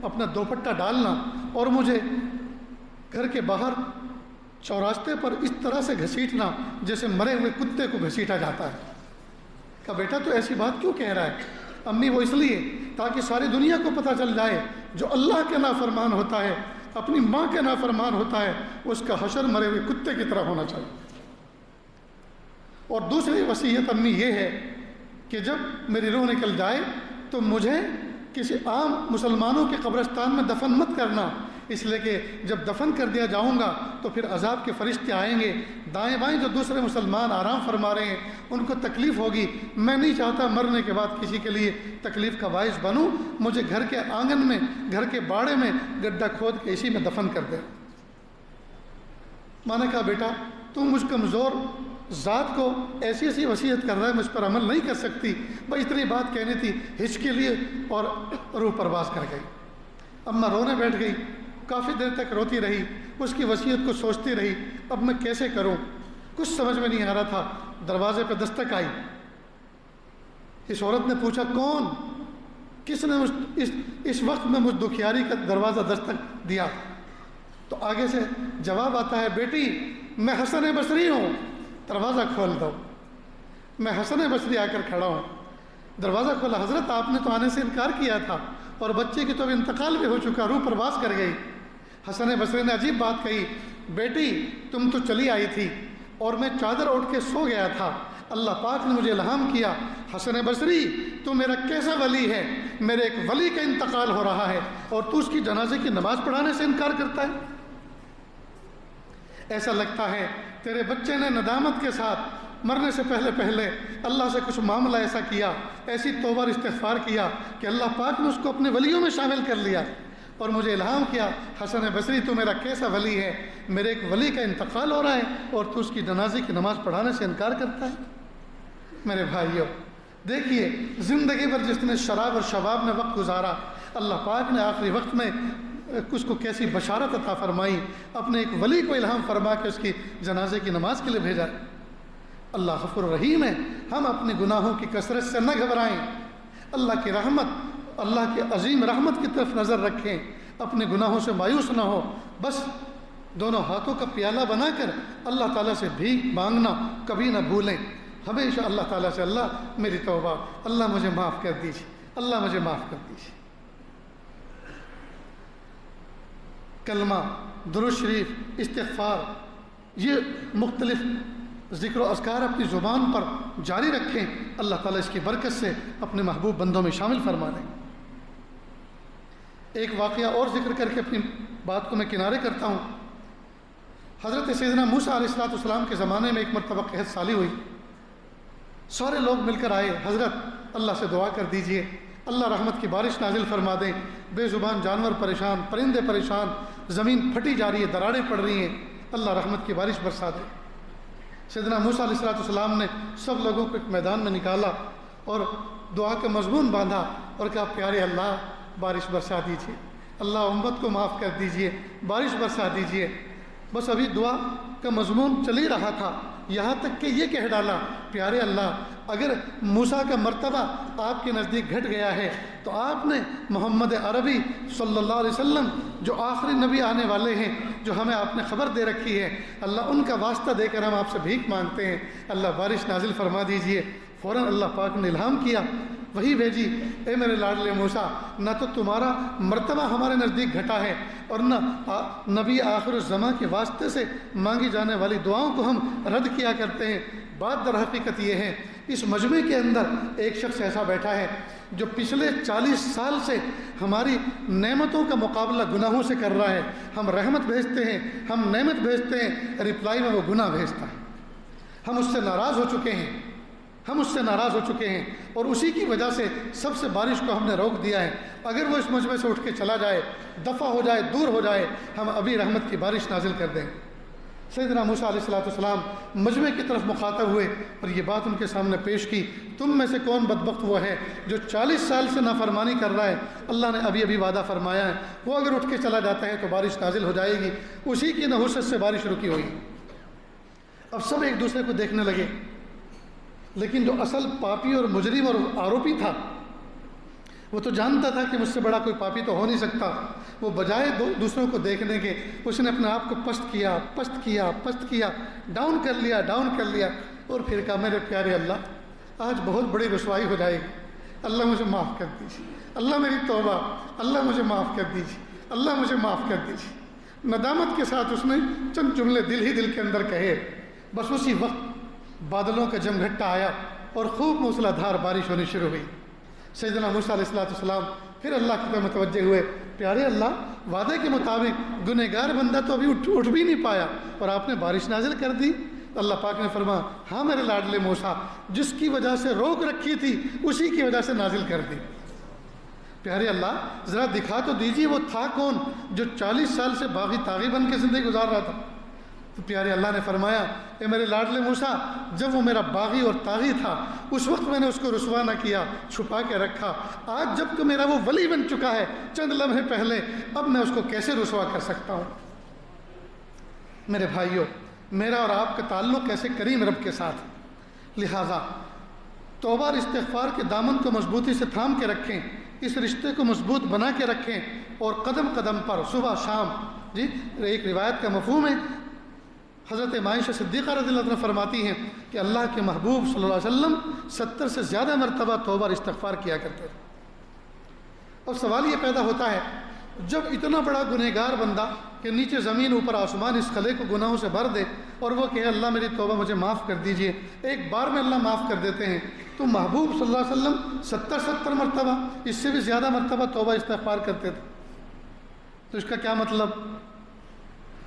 اپنا دوپٹہ ڈالنا، اور مجھے گھر کے باہر چوراستے پر اس طرح سے گھسیٹنا جیسے مرے ہوئے کتے کو گھسیٹا جاتا ہے۔ کہا بیٹا تو ایسی بات کیوں کہہ رہا ہے؟ امی وہ اس لیے تاکہ ساری دنیا کو پتہ چل جائے جو اللہ کے نافرمان ہوتا ہے، اپنی ماں کے نافرمان ہوتا ہے، اس کا حشر مرے ہوئے کتے کی طرح ہونا چاہیے۔ اور دوسری وصیت امی یہ ہے کہ جب میری روح نکل جائے تو مجھے کسی عام مسلمانوں کے قبرستان میں دفن مت کرنا، اس لیے کہ جب دفن کر دیا جاؤں گا تو پھر عذاب کے فرشتے آئیں گے، دائیں بائیں جو دوسرے مسلمان آرام فرما رہے ہیں ان کو تکلیف ہوگی، میں نہیں چاہتا مرنے کے بعد کسی کے لیے تکلیف کا باعث بنوں، مجھے گھر کے آنگن میں، گھر کے باڑے میں گڈھا کھود کے اسی میں دفن کر دے۔ میں نے کہا بیٹا تم مجھ کمزور ذات کو ایسی وصیت کر رہا ہے، مجھ پر عمل نہیں کر سکتی، بس اتنی بات کہنی تھی، ہچ کے لیے اور روح پرواز کر گئی۔ اماں رونے بیٹھ گئی، کافی دیر تک روتی رہی، اس کی وصیت کو سوچتی رہی، اب میں کیسے کروں، کچھ سمجھ میں نہیں آ رہا تھا۔ دروازے پہ دستک آئی، اس عورت نے پوچھا کون؟ کس نے اس وقت میں مجھ دکھیاری کا دروازہ دستک دیا؟ تو آگے سے جواب آتا ہے بیٹی میں حسن بصری ہوں، دروازہ کھول دو۔ میں حسن بصری آ کر کھڑا ہوں، دروازہ کھولا۔ حضرت آپ نے تو آنے سے انکار کیا تھا، اور بچے کی تو اب انتقال بھی ہو چکا، روح پرواز کر گئی۔ حسن بصری نے عجیب بات کہی، بیٹی تم تو چلی آئی تھی اور میں چادر اوڑھ کے سو گیا تھا، اللہ پاک نے مجھے الہام کیا، حسن بصری تو میرا کیسا ولی ہے، میرے ایک ولی کا انتقال ہو رہا ہے اور تو اس کی جنازے کی نماز پڑھانے سے انکار کرتا ہے؟ ایسا لگتا ہے تیرے بچے نے ندامت کے ساتھ مرنے سے پہلے اللہ سے کچھ معاملہ ایسا کیا، ایسی توبہ اور استغفار کیا کہ اللہ پاک نے اس کو اپنے ولیوں میں شامل کر لیا اور مجھے الہام کیا، حسن بصری تو میرا کیسا ولی ہے، میرے ایک ولی کا انتقال ہو رہا ہے اور تو اس کی جنازے کی نماز پڑھانے سے انکار کرتا ہے۔ میرے بھائیوں دیکھیے، زندگی بھر جس نے شراب اور شباب میں وقت گزارا، اللہ پاک نے آخری وقت میں اس کو کیسی بشارت عطا فرمائی، اپنے ایک ولی کو الہام فرما کے اس کی جنازے کی نماز کے لیے بھیجا۔ اللہ غفور رحیم ہے، ہم اپنے گناہوں کی کثرت سے نہ گھبرائیں، اللہ کی رحمت، اللہ کی عظیم رحمت کی طرف نظر رکھیں، اپنے گناہوں سے مایوس نہ ہو، بس دونوں ہاتھوں کا پیالہ بنا کر اللہ تعالیٰ سے بھیک مانگنا کبھی نہ بھولیں، ہمیشہ اللہ تعالیٰ سے اللہ میری توبہ، اللہ مجھے معاف کر دیجیے، اللہ مجھے معاف کر دیجیے۔ کلمہ، درود شریف، استغفار، یہ مختلف ذکر و اذکار اپنی زبان پر جاری رکھیں، اللہ تعالیٰ اس کی برکت سے اپنے محبوب بندوں میں شامل فرما دیں۔ ایک واقعہ اور ذکر کر کے اپنی بات کو میں کنارے کرتا ہوں۔ حضرت سیدنا موسیٰ علیہ السلام کے زمانے میں ایک مرتبہ قحط سالی ہوئی. سارے لوگ مل کر آئے, حضرت اللہ سے دعا کر دیجئے, اللہ رحمت کی بارش نازل فرما دیں, بے زبان جانور پریشان, پرندے پریشان, زمین پھٹی جا رہی ہے, دراڑیں پڑ رہی ہیں, اللہ رحمت کی بارش برسا دے. سیدنا موسیٰ علیہ السلام نے سب لوگوں کو ایک میدان میں نکالا اور دعا کا مضمون باندھا اور کہا, پیارے اللہ بارش برسا دیجئے, اللہ امت کو معاف کر دیجئے, بارش برسا دیجئے. بس ابھی دعا کا مضمون چل ہی رہا تھا, یہاں تک کہ یہ کہہ ڈالا, پیارے اللہ اگر موسیٰ کا مرتبہ آپ کے نزدیک گھٹ گیا ہے تو آپ نے محمد عربی صلی اللہ علیہ وسلم جو آخری نبی آنے والے ہیں, جو ہمیں آپ نے خبر دے رکھی ہے, اللہ ان کا واسطہ دے کر ہم آپ سے بھیک مانگتے ہیں, اللہ بارش نازل فرما دیجئے. فوراً اللہ پاک نے الہام کیا, وہی بھیجی, اے میرے لاڈلے موسیٰ, نہ تو تمہارا مرتبہ ہمارے نزدیک گھٹا ہے اور نہ نبی آخر الزماں کے واسطے سے مانگی جانے والی دعاؤں کو ہم رد کیا کرتے ہیں. بات در حقیقت یہ ہے, اس مجمع کے اندر ایک شخص ایسا بیٹھا ہے جو پچھلے 40 سال سے ہماری نعمتوں کا مقابلہ گناہوں سے کر رہا ہے. ہم رحمت بھیجتے ہیں, ہم نعمت بھیجتے ہیں, رپلائی میں وہ گناہ بھیجتا ہے. ہم اس سے ناراض ہو چکے ہیں, ہم اس سے ناراض ہو چکے ہیں اور اسی کی وجہ سے سب سے بارش کو ہم نے روک دیا ہے. اگر وہ اس مجمع سے اٹھ کے چلا جائے, دفع ہو جائے, دور ہو جائے, ہم ابھی رحمت کی بارش نازل کر دیں. سیدنا موسیٰ علیہ السلام مجمع کی طرف مخاطب ہوئے اور یہ بات ان کے سامنے پیش کی, تم میں سے کون بدبخت وہ ہے جو 40 سال سے نافرمانی کر رہا ہے, اللہ نے ابھی ابھی وعدہ فرمایا ہے, وہ اگر اٹھ کے چلا جاتا ہے تو بارش نازل ہو جائے گی. اسی کی نحوست سے بارش رکی ہوئی. اب سب ایک دوسرے کو دیکھنے لگے, لیکن جو اصل پاپی اور مجرم اور آروپی تھا وہ تو جانتا تھا کہ مجھ سے بڑا کوئی پاپی تو ہو نہیں سکتا. وہ بجائے دوسروں کو دیکھنے کے اس نے اپنے آپ کو پست کیا, ڈاؤن کر لیا اور پھر کہا, میرے پیارے اللہ آج بہت بڑی رسوائی ہو جائے گی, اللہ مجھے معاف کر دیجیے, اللہ میری توبہ, اللہ مجھے معاف کر دیجیے, اللہ مجھے معاف کر دیجیے. ندامت کے ساتھ اس نے چند جملے دل ہی دل کے اندر کہے. بس اسی وقت بادلوں کا جمگھٹا آیا اور خوب موسلا دھار بارش ہونی شروع ہوئی. سیدنا موسیٰ علیہ السلام پھر اللہ کی طرف متوجہ ہوئے, پیارے اللہ وعدے کے مطابق گنہگار بندہ تو ابھی اٹھ بھی نہیں پایا اور آپ نے بارش نازل کر دی. اللہ پاک نے فرمایا, ہاں میرے لاڈلے موسیٰ, جس کی وجہ سے روک رکھی تھی اسی کی وجہ سے نازل کر دی. پیارے اللہ ذرا دکھا تو دیجیے وہ تھا کون جو 40 سال سے باغی طاغی بن کے زندگی گزار رہا تھا. تو پیارے اللہ نے فرمایا, اے میرے لاڈلے موسیٰ, جب وہ میرا باغی اور طاغی تھا اس وقت میں نے اس کو رسوا نہ کیا, چھپا کے رکھا. آج جب کہ میرا وہ ولی بن چکا ہے چند لمحے پہلے, اب میں اس کو کیسے رسوا کر سکتا ہوں. میرے بھائیوں, میرا اور آپ کا تعلق ایسے کریم رب کے ساتھ, لہٰذا توبہ اور استغفار کے دامن کو مضبوطی سے تھام کے رکھیں, اس رشتے کو مضبوط بنا کے رکھیں اور قدم قدم پر صبح شام. جی ایک روایت کا مفہوم ہے, حضرت عائشہ صدیقہ رضی اللہ عنہ فرماتی ہیں کہ اللہ کے محبوب صلی اللہ علیہ وسلم 70 سے زیادہ مرتبہ توبہ اور استغفار کیا کرتے تھے. اور سوال یہ پیدا ہوتا ہے, جب اتنا بڑا گنہگار بندہ کہ نیچے زمین اوپر آسمان اس خلے کو گناہوں سے بھر دے اور وہ کہے اللہ میری توبہ مجھے معاف کر دیجئے, ایک بار میں اللہ معاف کر دیتے ہیں, تو محبوب صلی اللہ علیہ وسلم 70 مرتبہ اس سے بھی زیادہ مرتبہ توبہ استغفار کرتے تھے. تو اس کا کیا مطلب؟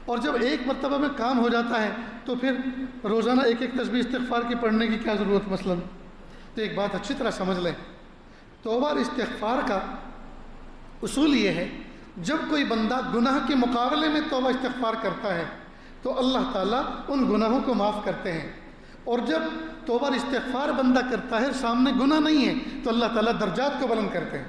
اور جب ایک مرتبہ میں کام ہو جاتا ہے تو پھر روزانہ ایک تسبیح استغفار کی پڑھنے کی کیا ضرورت مثلا؟ تو ایک بات اچھی طرح سمجھ لیں, توبہ اور استغفار کا اصول یہ ہے, جب کوئی بندہ گناہ کے مقابلے میں توبہ استغفار کرتا ہے تو اللہ تعالیٰ ان گناہوں کو معاف کرتے ہیں, اور جب توبہ اور استغفار بندہ کرتا ہے سامنے گناہ نہیں ہے تو اللہ تعالیٰ درجات کو بلند کرتے ہیں.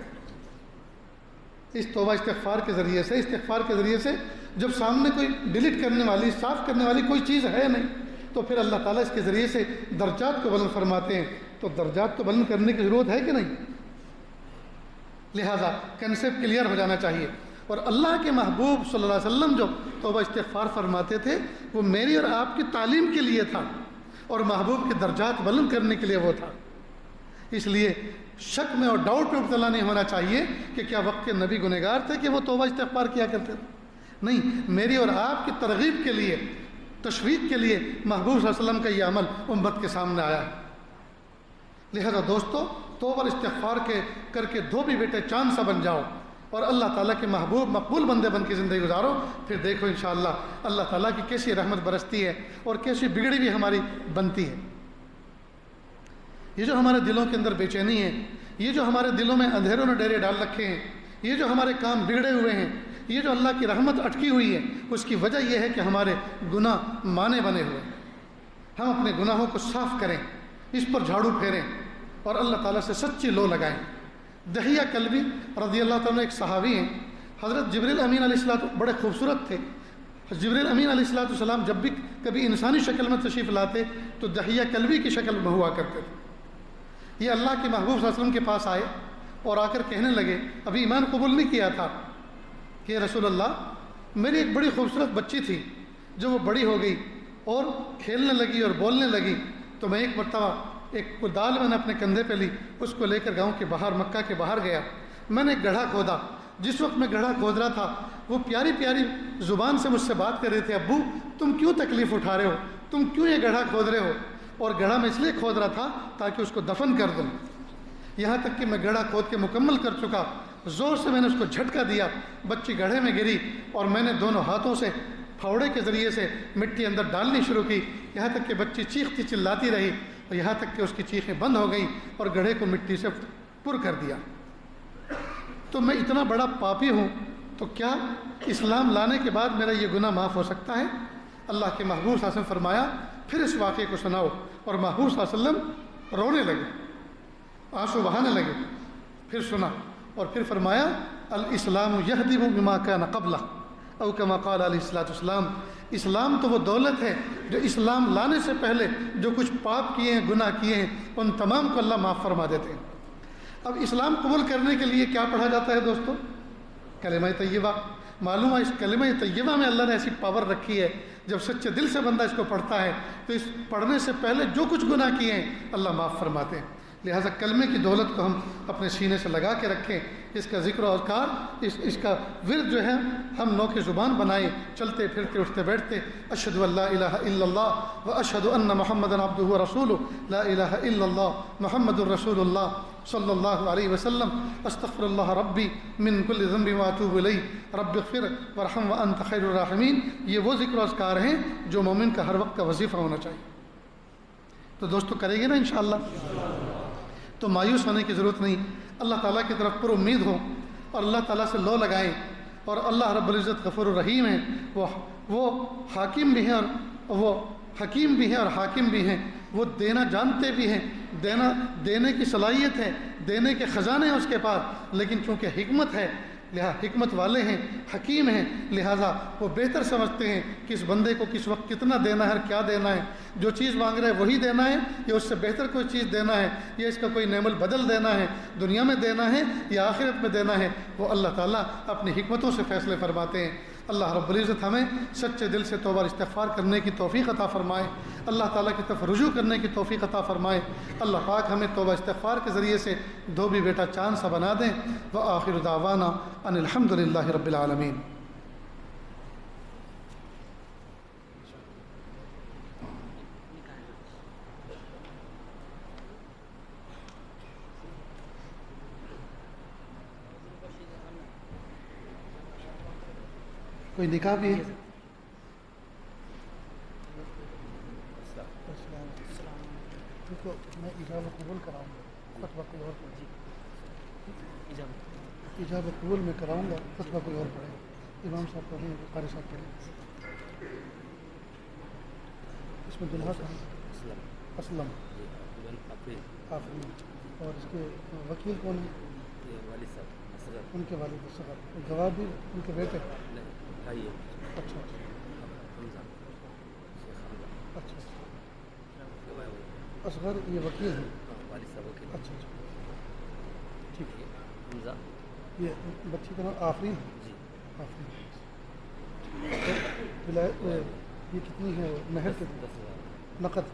اس توبہ استغفار کے ذریعے سے جب سامنے کوئی ڈیلیٹ کرنے والی, صاف کرنے والی کوئی چیز ہے نہیں تو پھر اللہ تعالیٰ اس کے ذریعے سے درجات کو بلند فرماتے ہیں. تو درجات کو بلند کرنے کی ضرورت ہے کہ نہیں؟ لہٰذا کنسیپٹ کلیئر ہو جانا چاہیے. اور اللہ کے محبوب صلی اللہ علیہ وسلم جو توبہ استغفار فرماتے تھے وہ میری اور آپ کی تعلیم کے لیے تھا اور محبوب کے درجات بلند کرنے کے لیے وہ تھا. اس لیے شک میں اور ڈاؤٹ میں مبتلا نہیں ہونا چاہیے کہ کیا وقت کے نبی گنہگار تھے کہ وہ توبہ استغفار کیا کرتے تھے. نہیں, میری اور آپ کی ترغیب کے لیے, تشویق کے لیے محبوب صلی اللہ علیہ وسلم کا یہ عمل امت کے سامنے آیا ہے. لہذا دوستو, توبہ اور استغفار کر کے دھوبی بیٹے چاند سا بن جاؤ. اور اللہ تعالیٰ کے محبوب مقبول بندے بن کے زندگی گزارو، پھر دیکھو انشاءاللہ اللہ تعالیٰ کی کیسی رحمت برستی ہے اور کیسی بگڑی بھی ہماری بنتی ہے۔ یہ جو ہمارے دلوں کے اندر بے چینی ہے، یہ جو ہمارے دلوں میں اندھیروں نے ڈیرے ڈال رکھے ہیں، یہ جو ہمارے کام بگڑے ہوئے ہیں، یہ جو اللہ کی رحمت اٹکی ہوئی ہے، اس کی وجہ یہ ہے کہ ہمارے گناہ مانے بنے ہوئے ہیں۔ ہم اپنے گناہوں کو صاف کریں، اس پر جھاڑو پھیریں اور اللہ تعالیٰ سے سچی لو لگائیں۔ دحیہ کلبی رضی اللہ تعالیٰ ایک صحابی ہیں، حضرت جبریل امین علیہ السلام بڑے خوبصورت تھے۔ جبریل امین علیہ السلام جب بھی کبھی انسانی شکل میں تشریف لاتے تو دحیہ کلبی کی شکل میں ہوا کرتے تھے۔ یہ اللہ کے محبوب صلی اللہ علیہ وسلم کے پاس آئے اور آ کر کہنے لگے، ابھی ایمان قبول نہیں کیا تھا، کہ رسول اللہ میری ایک بڑی خوبصورت بچی تھی، جو وہ بڑی ہو گئی اور کھیلنے لگی اور بولنے لگی، تو میں ایک مرتبہ ایک دال میں نے اپنے کندھے پہ لی، اس کو لے کر گاؤں کے باہر مکہ کے باہر گیا، میں نے ایک گڑھا کھودا۔ جس وقت میں گڑھا کھود رہا تھا وہ پیاری پیاری زبان سے مجھ سے بات کر رہے تھے، ابو تم کیوں تکلیف اٹھا رہے ہو، تم کیوں یہ گڑھا کھود رہے ہو؟ اور گڑھا میں اس لیے کھود رہا تھا تاکہ اس کو دفن کر دوں۔ یہاں تک کہ میں گڑھا کھود کے مکمل کر چکا، زور سے میں نے اس کو جھٹکا دیا، بچی گڑھے میں گری اور میں نے دونوں ہاتھوں سے پھاوڑے کے ذریعے سے مٹی اندر ڈالنی شروع کی، یہاں تک کہ بچی چیختی چلاتی رہی اور یہاں تک کہ اس کی چیخیں بند ہو گئیں اور گڑھے کو مٹی سے پر کر دیا۔ تو میں اتنا بڑا پاپی ہوں تو کیا اسلام لانے کے بعد میرا یہ گناہ معاف ہو سکتا ہے؟ اللہ کے محبوب صلی اللہ علیہ وسلم فرمایا پھر اس واقعے کو سناؤ، اور محبوب صلی اللہ علیہ وسلم رونے لگے، آنسو بہانے لگے۔ پھر سنا اور پھر فرمایا الاسلام یہدم بما کان قبلہ او کما قال علیہ الصلوۃ والسلام، اسلام تو وہ دولت ہے جو اسلام لانے سے پہلے جو کچھ پاپ کیے ہیں، گناہ کیے ہیں، ان تمام کو اللہ معاف فرما دیتے ہیں۔ اب اسلام قبول کرنے کے لیے کیا پڑھا جاتا ہے دوستو؟ کلمہ طیبہ۔ معلوم ہے اس کلمہ طیبہ میں اللہ نے ایسی پاور رکھی ہے، جب سچے دل سے بندہ اس کو پڑھتا ہے تو اس پڑھنے سے پہلے جو کچھ گناہ کیے ہیں اللہ معاف فرماتے ہیں۔ لہٰذا کلمے کی دولت کو ہم اپنے سینے سے لگا کے رکھیں، اس کا ذکر و اذکار، اس کا ورد جو ہے ہم نو کی زبان بنائیں، چلتے پھرتے اٹھتے بیٹھتے اشہد ان لا الہ الا اللہ و اشہد ان محمد عبدہ و رسولہ، لا الہ الا اللہ محمد الرسول اللہ صلی اللہ علیہ وسلم، استغفر اللہ ربی من کل ذنب و اتوب الیہ رب اغفر وارحم وانت خیر الراحمین۔ یہ وہ ذکر و اذکار ہیں جو مومن کا ہر وقت کا وظیفہ ہونا چاہیے۔ تو دوستو کریں گے نا انشاءاللہ؟ تو مایوس ہونے کی ضرورت نہیں، اللہ تعالیٰ کی طرف پر امید ہو اور اللہ تعالیٰ سے لو لگائیں، اور اللہ رب العزت غفور الرحیم ہیں، وہ حاکم بھی ہیں اور وہ حکیم بھی ہیں اور حاکم بھی ہیں، وہ دینا جانتے بھی ہیں، دینے کی صلاحیت ہے، دینے کے خزانے ہیں اس کے پاس، لیکن چونکہ حکمت ہے لہذا حکمت والے ہیں، حکیم ہیں، لہٰذا وہ بہتر سمجھتے ہیں کہ اس بندے کو کس وقت کتنا دینا ہے اور کیا دینا ہے، جو چیز مانگ رہا ہے وہی دینا ہے یا اس سے بہتر کوئی چیز دینا ہے یا اس کا کوئی نعم البدل دینا ہے، دنیا میں دینا ہے یا آخرت میں دینا ہے، وہ اللہ تعالیٰ اپنی حکمتوں سے فیصلے فرماتے ہیں۔ اللہ رب العزت ہمیں سچے دل سے توبہ استغفار کرنے کی توفیق عطا فرمائے، اللہ تعالیٰ کی طرف رجوع کرنے کی توفیق عطا فرمائے۔ اللہ پاک ہمیں توبہ استغفار کے ذریعے سے دھوبی بیٹا چاند سا بنا دیں۔ وآخر دعوانا ان الحمد للہ رب العالمین۔ کوئی نکاح بھی ہے؟ میں اجابت قبول کراؤں گا، خطبہ کوئی اور پڑھے۔ اجابت قبول میں کراؤں گا، خطبہ کوئی اور پڑھے، امام صاحب پڑھیں، قاری صاحب پڑھیں۔ اس میں دلہا کا اسلم آفرین، اور اس کے وکیل کون ہیں؟ ان کے والد اصغر، گواہ بھی ان کے بیٹے؟ اچھا اچھا، اصغر یہ وکیل ہیں؟ اچھا اچھا ٹھیک ہے۔ یہ بچی کا نام آفرین ہے؟ آفرین۔ یہ کتنی ہے مہر کے نقد؟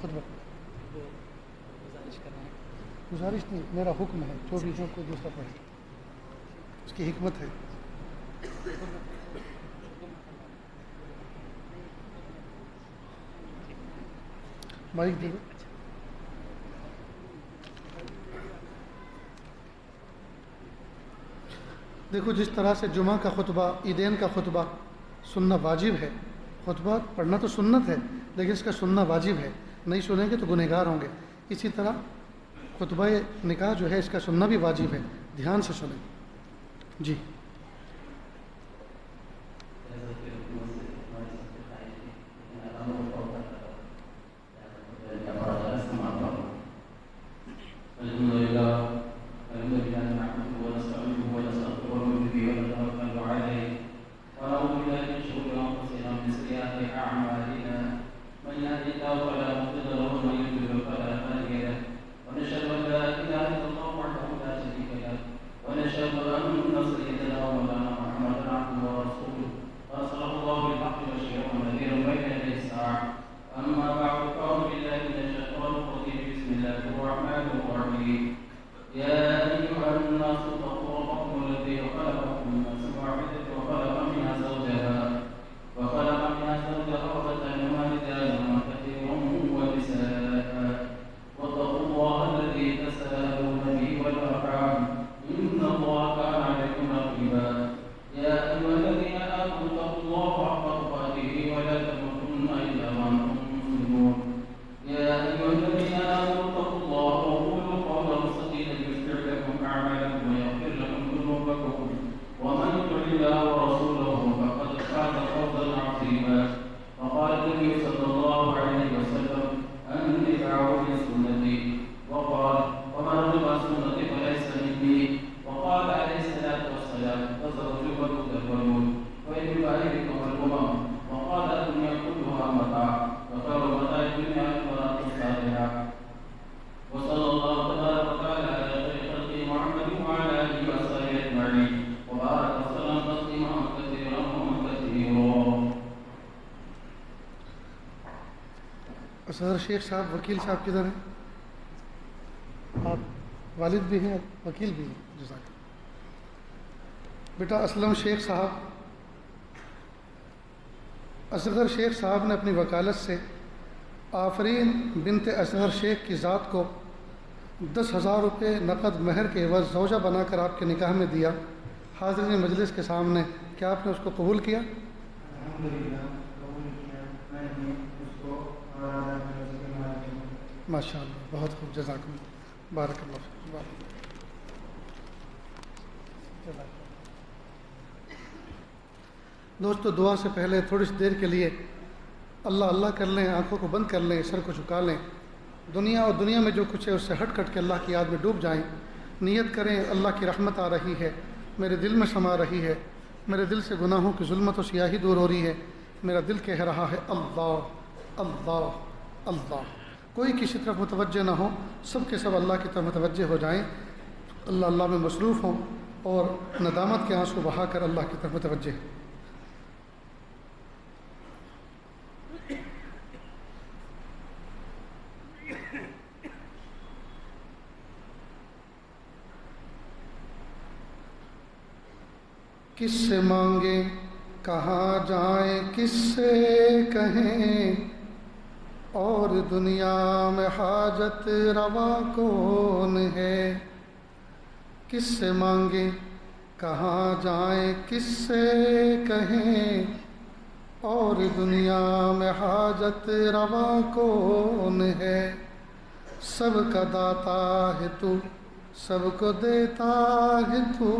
خطبہ گزارش نہیں، میرا حکم ہے، جو بھی ہے کوئی دوسرا پڑھے، اس کی حکمت ہے۔ مائک دے دو۔ دیکھو جس طرح سے جمعہ کا خطبہ، عیدین کا خطبہ سننا واجب ہے، خطبہ پڑھنا تو سنت ہے لیکن اس کا سننا واجب ہے، نہیں سنیں گے تو گنہگار ہوں گے، اسی طرح خطبہ نکاح جو ہے اس کا سننا بھی واجب ہے، دھیان سے سنیں۔ جی اصغر شیخ صاحب وکیل صاحب کدھر ہیں؟ آپ والد بھی ہیں وکیل بھی ہیں، جزاک اللہ۔ بیٹا اسلم شیخ صاحب، اصغر شیخ صاحب نے اپنی وکالت سے آفرین بنت اصغر شیخ کی ذات کو 10,000 روپے نقد مہر کے عوض زوجہ بنا کر آپ کے نکاح میں دیا۔ حاضرین مجلس کے سامنے کیا آپ نے اس کو قبول کیا؟ ماشاء اللہ، بہت خوب، جزاک اللہ، بارک اللہ فیک، بارک اللہ۔ دوستو دعا سے پہلے تھوڑی سی دیر کے لیے اللہ اللہ کر لیں، آنکھوں کو بند کر لیں، سر کو جھکا لیں، دنیا اور دنیا میں جو کچھ ہے اس سے ہٹ کٹ کے اللہ کی یاد میں ڈوب جائیں، نیت کریں اللہ کی رحمت آ رہی ہے، میرے دل میں سما رہی ہے، میرے دل سے گناہوں کی ظلمت و سیاہی دور ہو رہی ہے، میرا دل کہہ رہا ہے اللہ اللہ اللہ۔ کوئی کسی طرف متوجہ نہ ہو، سب کے سب اللہ کی طرف متوجہ ہو جائیں، اللہ اللہ میں مصروف ہوں اور ندامت کے آنسو بہا کر اللہ کی طرف متوجہ ہیں۔ کس سے مانگیں کہاں جائیں، کس سے کہیں، اور دنیا میں حاجت روا کون ہے۔ کس سے مانگیں کہاں جائیں، کس سے کہیں، اور دنیا میں حاجت روا کون ہے۔ سب کا داتا ہے تو، سب کو دیتا ہے تو،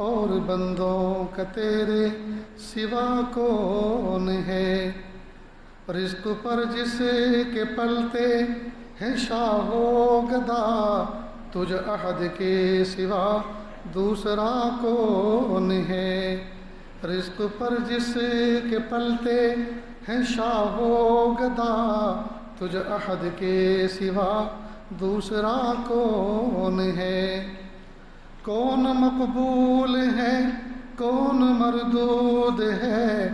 اور بندوں کا تیرے سوا کون ہے۔ رزق پر جس کے پلتے ہیں شاہ و گدا، تجھ احد کے سوا دوسرا کون ہے۔ رزق پر جس کے پلتے ہیں شاہ و گدا، تجھ احد کے سوا دوسرا کون ہے۔ کون مقبول ہے کون مردود ہے،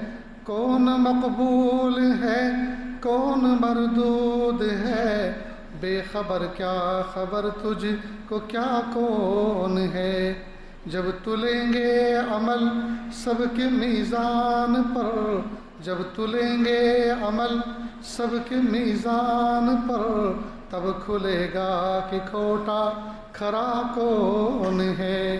کون مقبول ہے کون مردود ہے، بے خبر کیا خبر تجھ کو کیا کون ہے۔ جب تلیں گے عمل سب کے میزان پر، جب تلیں گے عمل سب کے میزان پر، تب کھلے گا کہ کھوٹا کھرا کون ہے۔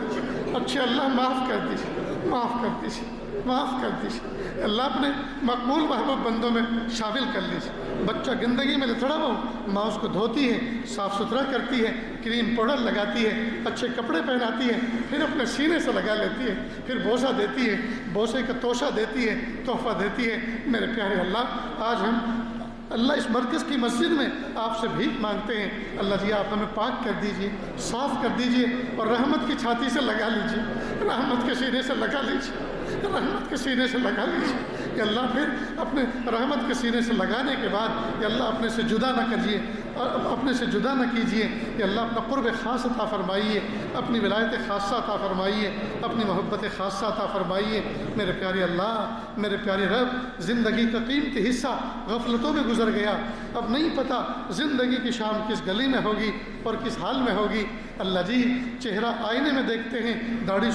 دیجیے، اچھے اللہ معاف کر دیجیے، معاف کر دیجیے، معاف کر دیجیے اللہ، اپنے مقبول محبوب بندوں میں شامل کر لیجیے۔ بچہ گندگی میں لتڑا ہو، ماں اس کو دھوتی ہے، صاف ستھرا کرتی ہے، کریم پاؤڈر لگاتی ہے، اچھے کپڑے پہناتی ہے، پھر اپنے سینے سے لگا لیتی ہے، پھر بوسہ دیتی ہے، بوسے کا توشہ دیتی ہے، تحفہ دیتی ہے۔ میرے پیارے اللہ، آج ہم اللہ اس مرکز کی مسجد میں آپ سے بھیک مانگتے ہیں، اللہ جی آپ ہمیں پاک کر دیجئے، صاف کر دیجئے، اور رحمت کی چھاتی سے لگا لیجئے، رحمت کے سینے سے لگا لیجئے، رحمت کے سینے سے لگا لیجئے کہ اللہ پھر اپنے رحمت کے سینے سے لگانے کے بعد کہ اللہ اپنے سے جدا نہ کریے، اپنے سے جدا نہ کیجئے کہ اللہ اپنا قرب خاص عطا فرمائیے، اپنی ولایت خاصہ عطا فرمائیے، اپنی محبت خاصہ عطا فرمائیے۔ میرے پیارے اللہ، میرے پیارے رب، زندگی کا قیمتی حصہ غفلتوں میں گزر گیا، اب نہیں پتہ زندگی کی شام کس گلی میں ہوگی اور کس حال میں ہوگی۔ اللہ جی، چہرہ آئینے میں دیکھتے ہیں، داڑھی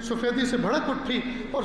سفیدی سے بھڑک اٹھی اور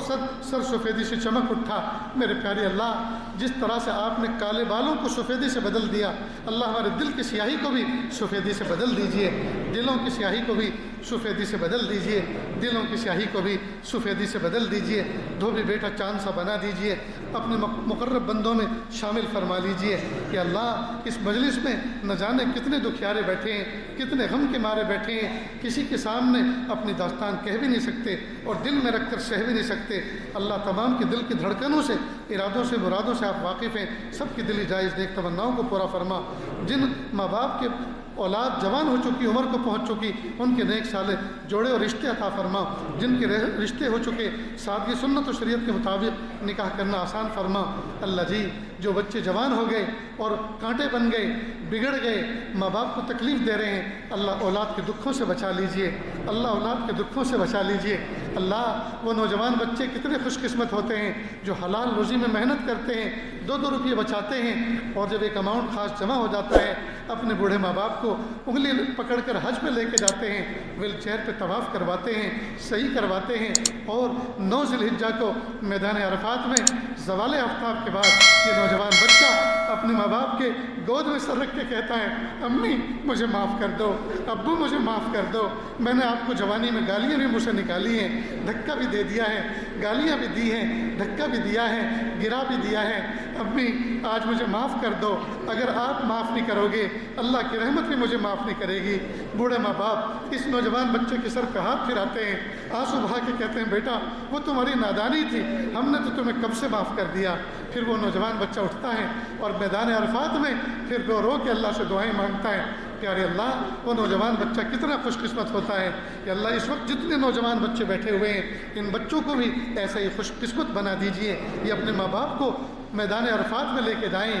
سر سفیدی سے چمک اٹھا۔ میرے پیارے اللہ، جس طرح سے آپ نے کالے بالوں کو سفیدی سے بدل دیا، اللہ ہمارے دل کی سیاہی کو بھی سفیدی سے بدل دیجئے، دلوں کی سیاہی کو بھی سفیدی سے بدل دیجئے، دلوں کی سیاہی کو بھی سفیدی سے بدل دیجئے، دھوبی بیٹا چاند سا بنا دیجئے، اپنے مقرب بندوں میں شامل فرما لیجئے کہ اللہ اس مجلس میں نہ جانے کتنے دکھیارے بیٹھے ہیں، کتنے غم کے مارے بیٹھے ہیں، کسی کے سامنے اپنی داستان کہہ بھی نہیں سکتے اور دل میں رکھ کر سہ بھی نہیں سکتے۔ اللہ تمام کے دل کی دھڑکنوں سے، ارادوں سے، مرادوں سے آپ واقف ہیں، سب کی دلی جائز نیک تمناؤں کو پورا فرما۔ جن ماں باپ کے اولاد جوان ہو چکی، عمر کو پہنچ چکی، ان کے نیک صالح جوڑے اور رشتے عطا فرما۔ جن کے رشتے ہو چکے، سادگی سنت و شریعت کے مطابق نکاح کرنا آسان فرما۔ اللہ جی، جو بچے جوان ہو گئے اور کانٹے بن گئے، بگڑ گئے، ماں باپ کو تکلیف دے رہے ہیں، اللہ اولاد کے دکھوں سے بچا لیجئے، اللہ اولاد کے دکھوں سے بچا لیجئے۔ اللہ، وہ نوجوان بچے کتنے خوش قسمت ہوتے ہیں جو حلال روزی میں محنت کرتے ہیں، 2 روپئے بچاتے ہیں، اور جب ایک اماؤنٹ خاص جمع ہو جاتا ہے، اپنے بوڑھے ماں باپ کو انگلی پکڑ کر حج پہ لے کے جاتے ہیں، ویل چیئر پہ طواف کرواتے ہیں، صحیح کرواتے ہیں، اور 9 ذی الحجہ کو میدان عرفات میں زوال آفتاب کے بعد یہ نوجوان بچہ اپنے ماں باپ کے گود میں سر رکھ کے کہتا ہے، امی مجھے معاف کر دو، ابو مجھے معاف کر دو، میں نے آپ کو جوانی میں گالیاں بھی مجھ سے نکالی ہیں، دھکا بھی دے دیا ہے، گالیاں بھی دی ہیں، دھکا بھی دیا ہے، گرا بھی دیا ہے، امی آج مجھے معاف کر دو۔ اگر آپ معاف نہیں کرو گے، اللہ کی رحمت بھی مجھے معاف نہیں کرے گی۔ بوڑھے ماں باپ اس نوجوان بچے کے سر پہ ہاتھ پھراتے ہیں، آنسو بہا کے کہتے ہیں، بیٹا وہ تمہاری نادانی تھی، ہم نے تو تمہیں کب سے معاف کر دیا۔ پھر وہ نوجوان بچہ اٹھتا ہے اور میدان عرفات میں پھر رو رو کے اللہ سے دعائیں مانگتا ہے۔ پیارے اللہ، وہ نوجوان بچہ کتنا خوش قسمت ہوتا ہے کہ اللہ اس وقت جتنے نوجوان بچے بیٹھے ہوئے ہیں، ان بچوں کو بھی ایسا ہی خوش قسمت بنا دیجئے، یہ اپنے ماں باپ کو میدان عرفات میں لے کے جائیں،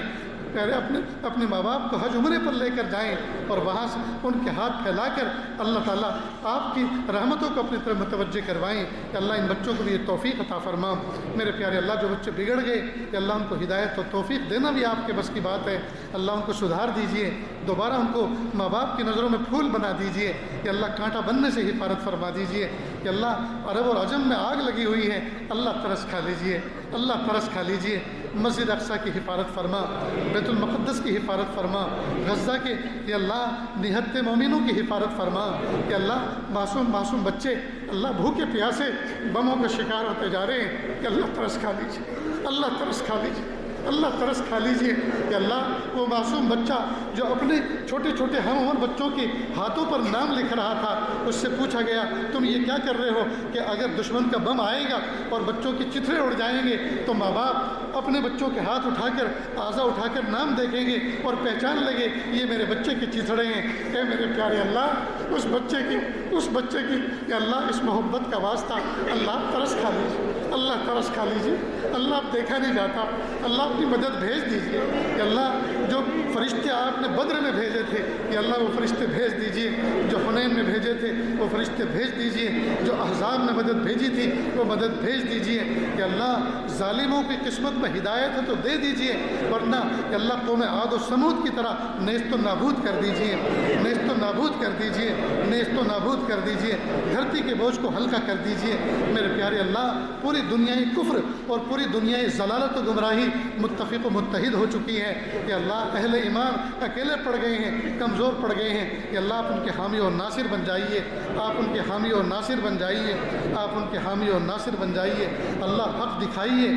اپنے ماں باپ کو حج عمرے پر لے کر جائیں، اور وہاں سے ان کے ہاتھ پھیلا کر اللہ تعالیٰ آپ کی رحمتوں کو اپنی طرف متوجہ کروائیں کہ اللہ ان بچوں کو بھی یہ توفیق عطا فرما۔ میرے پیارے اللہ، جو بچے بگڑ گئے کہ اللہ ان کو ہدایت اور توفیق دینا بھی آپ کے بس کی بات ہے، اللہ ان کو سدھار دیجئے، دوبارہ ان کو ماں باپ کی نظروں میں پھول بنا دیجئے، کہ اللہ کانٹا بننے سے حفاظت فرما دیجئے، کہ اللہ عرب اور عجم میں آگ لگی ہوئی ہے، اللہ ترس کھا لیجئے، اللہ ترس کھا لیجئے۔ مسجد اقصیٰ کی حفاظت فرما، بیت المقدس کی حفاظت فرما، غزہ کے کہ اللہ نہتے مومنوں کی حفاظت فرما، کہ اللہ معصوم بچے اللہ بھوکے پیاسے بموں کا شکار ہوتے جا رہے ہیں، کہ اللہ ترس کھا لیجیے، اللہ ترس کھا لیجیے، اللہ ترس کھا لیجیے، کہ اللہ وہ معصوم بچہ جو اپنے چھوٹے چھوٹے ہم عمر بچوں کے ہاتھوں پر نام لکھ رہا تھا، اس سے پوچھا گیا تم یہ کیا کر رہے ہو، کہ اگر دشمن کا بم آئے گا اور بچوں کی چتھڑے اڑ جائیں گے تو ماں باپ اپنے بچوں کے ہاتھ اٹھا کر اعضا اٹھا کر نام دیکھیں گے اور پہچان لگے یہ میرے بچے کی چتھڑے ہیں۔ اے میرے پیارے اللہ، اس بچے کی کہ اللہ اس محبت کا واسطہ اللہ ترس کھا لیجیے، اللہ ترس کھا لیجیے، اللہ اب دیکھا نہیں جاتا، اللہ اپنی مدد بھیج دیجیے، کہ اللہ جو فرشتے آپ نے بدر میں بھیجے تھے، کہ اللہ وہ فرشتے بھیج دیجیے، جو حنین میں بھیجے تھے وہ فرشتے بھیج دیجیے، جو احزاب میں مدد بھیجی تھی وہ مدد بھیج دیجیے، کہ اللہ ظالموں کی قسمت میں ہدایت ہے تو دے دیجیے، ورنہ کہ اللہ قوم عاد و سمود کی طرح نیست و نابود کر دیجیے، نیست و نابود کر دیجیے۔ نیست و نابود کر دیجئے، دھرتی کے بوجھ کو ہلکا کر دیجئے۔ میرے پیارے اللہ، پوری دنیا کفر اور پوری دنیا ضلالت و گمراہی متفق و متحد ہو چکی ہے کہ اللہ اہل ایمان اکیلے پڑ گئے ہیں، کمزور پڑ گئے ہیں کہ اللہ آپ ان کے حامی اور ناصر بن جائیے، آپ ان کے حامی اور ناصر بن جائیے، آپ ان کے حامی اور ناصر بن جائیے۔ اللہ حق دکھائیے،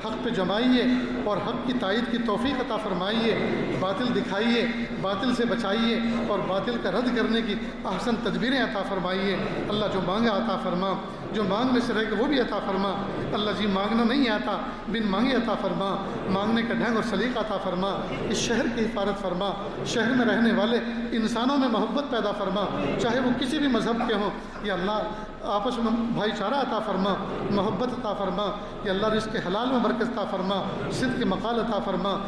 حق پہ جمائیے اور حق کی تائید کی توفیق عطا فرمائیے، باطل دکھائیے، باطل سے بچائیے اور باطل کا رد کرنے کی احسن تدبیریں عطا فرمائیے۔ اللہ جو مانگا عطا فرما، جو مانگنے سے رہ کے وہ بھی عطا فرما۔ اللہ جی مانگنا نہیں آتا، بن مانگے عطا فرما، مانگنے کا ڈھنگ اور سلیقہ عطا فرما۔ اس شہر کی حفاظت فرما، شہر میں رہنے والے انسانوں میں محبت پیدا فرما، چاہے وہ کسی بھی مذہب کے ہوں۔ یا اللہ آپس میں بھائی چارہ عطا فرما، محبت عطا فرما۔ یا اللہ رزق حلال میں برکت عطا فرما، صدق مقال عطا فرما،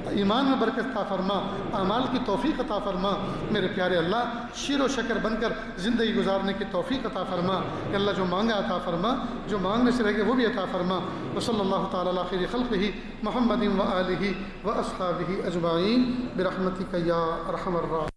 ایمان میں برکت عطا فرما، اعمال کی توفیق عطا فرما۔ میرے پیارے اللہ، شیر و شکر بن کر زندگی گزارنے کی توفیق عطا فرما۔ کہ اللہ جو مانگا عطا فرما، جو مانگنے سے رہ گئے وہ بھی عطا فرما۔ وصلی اللہ تعالی علی خیر خلقہ محمد و آلہ و اصحابہ اجمعین برحمتک یا ارحم الراحمین۔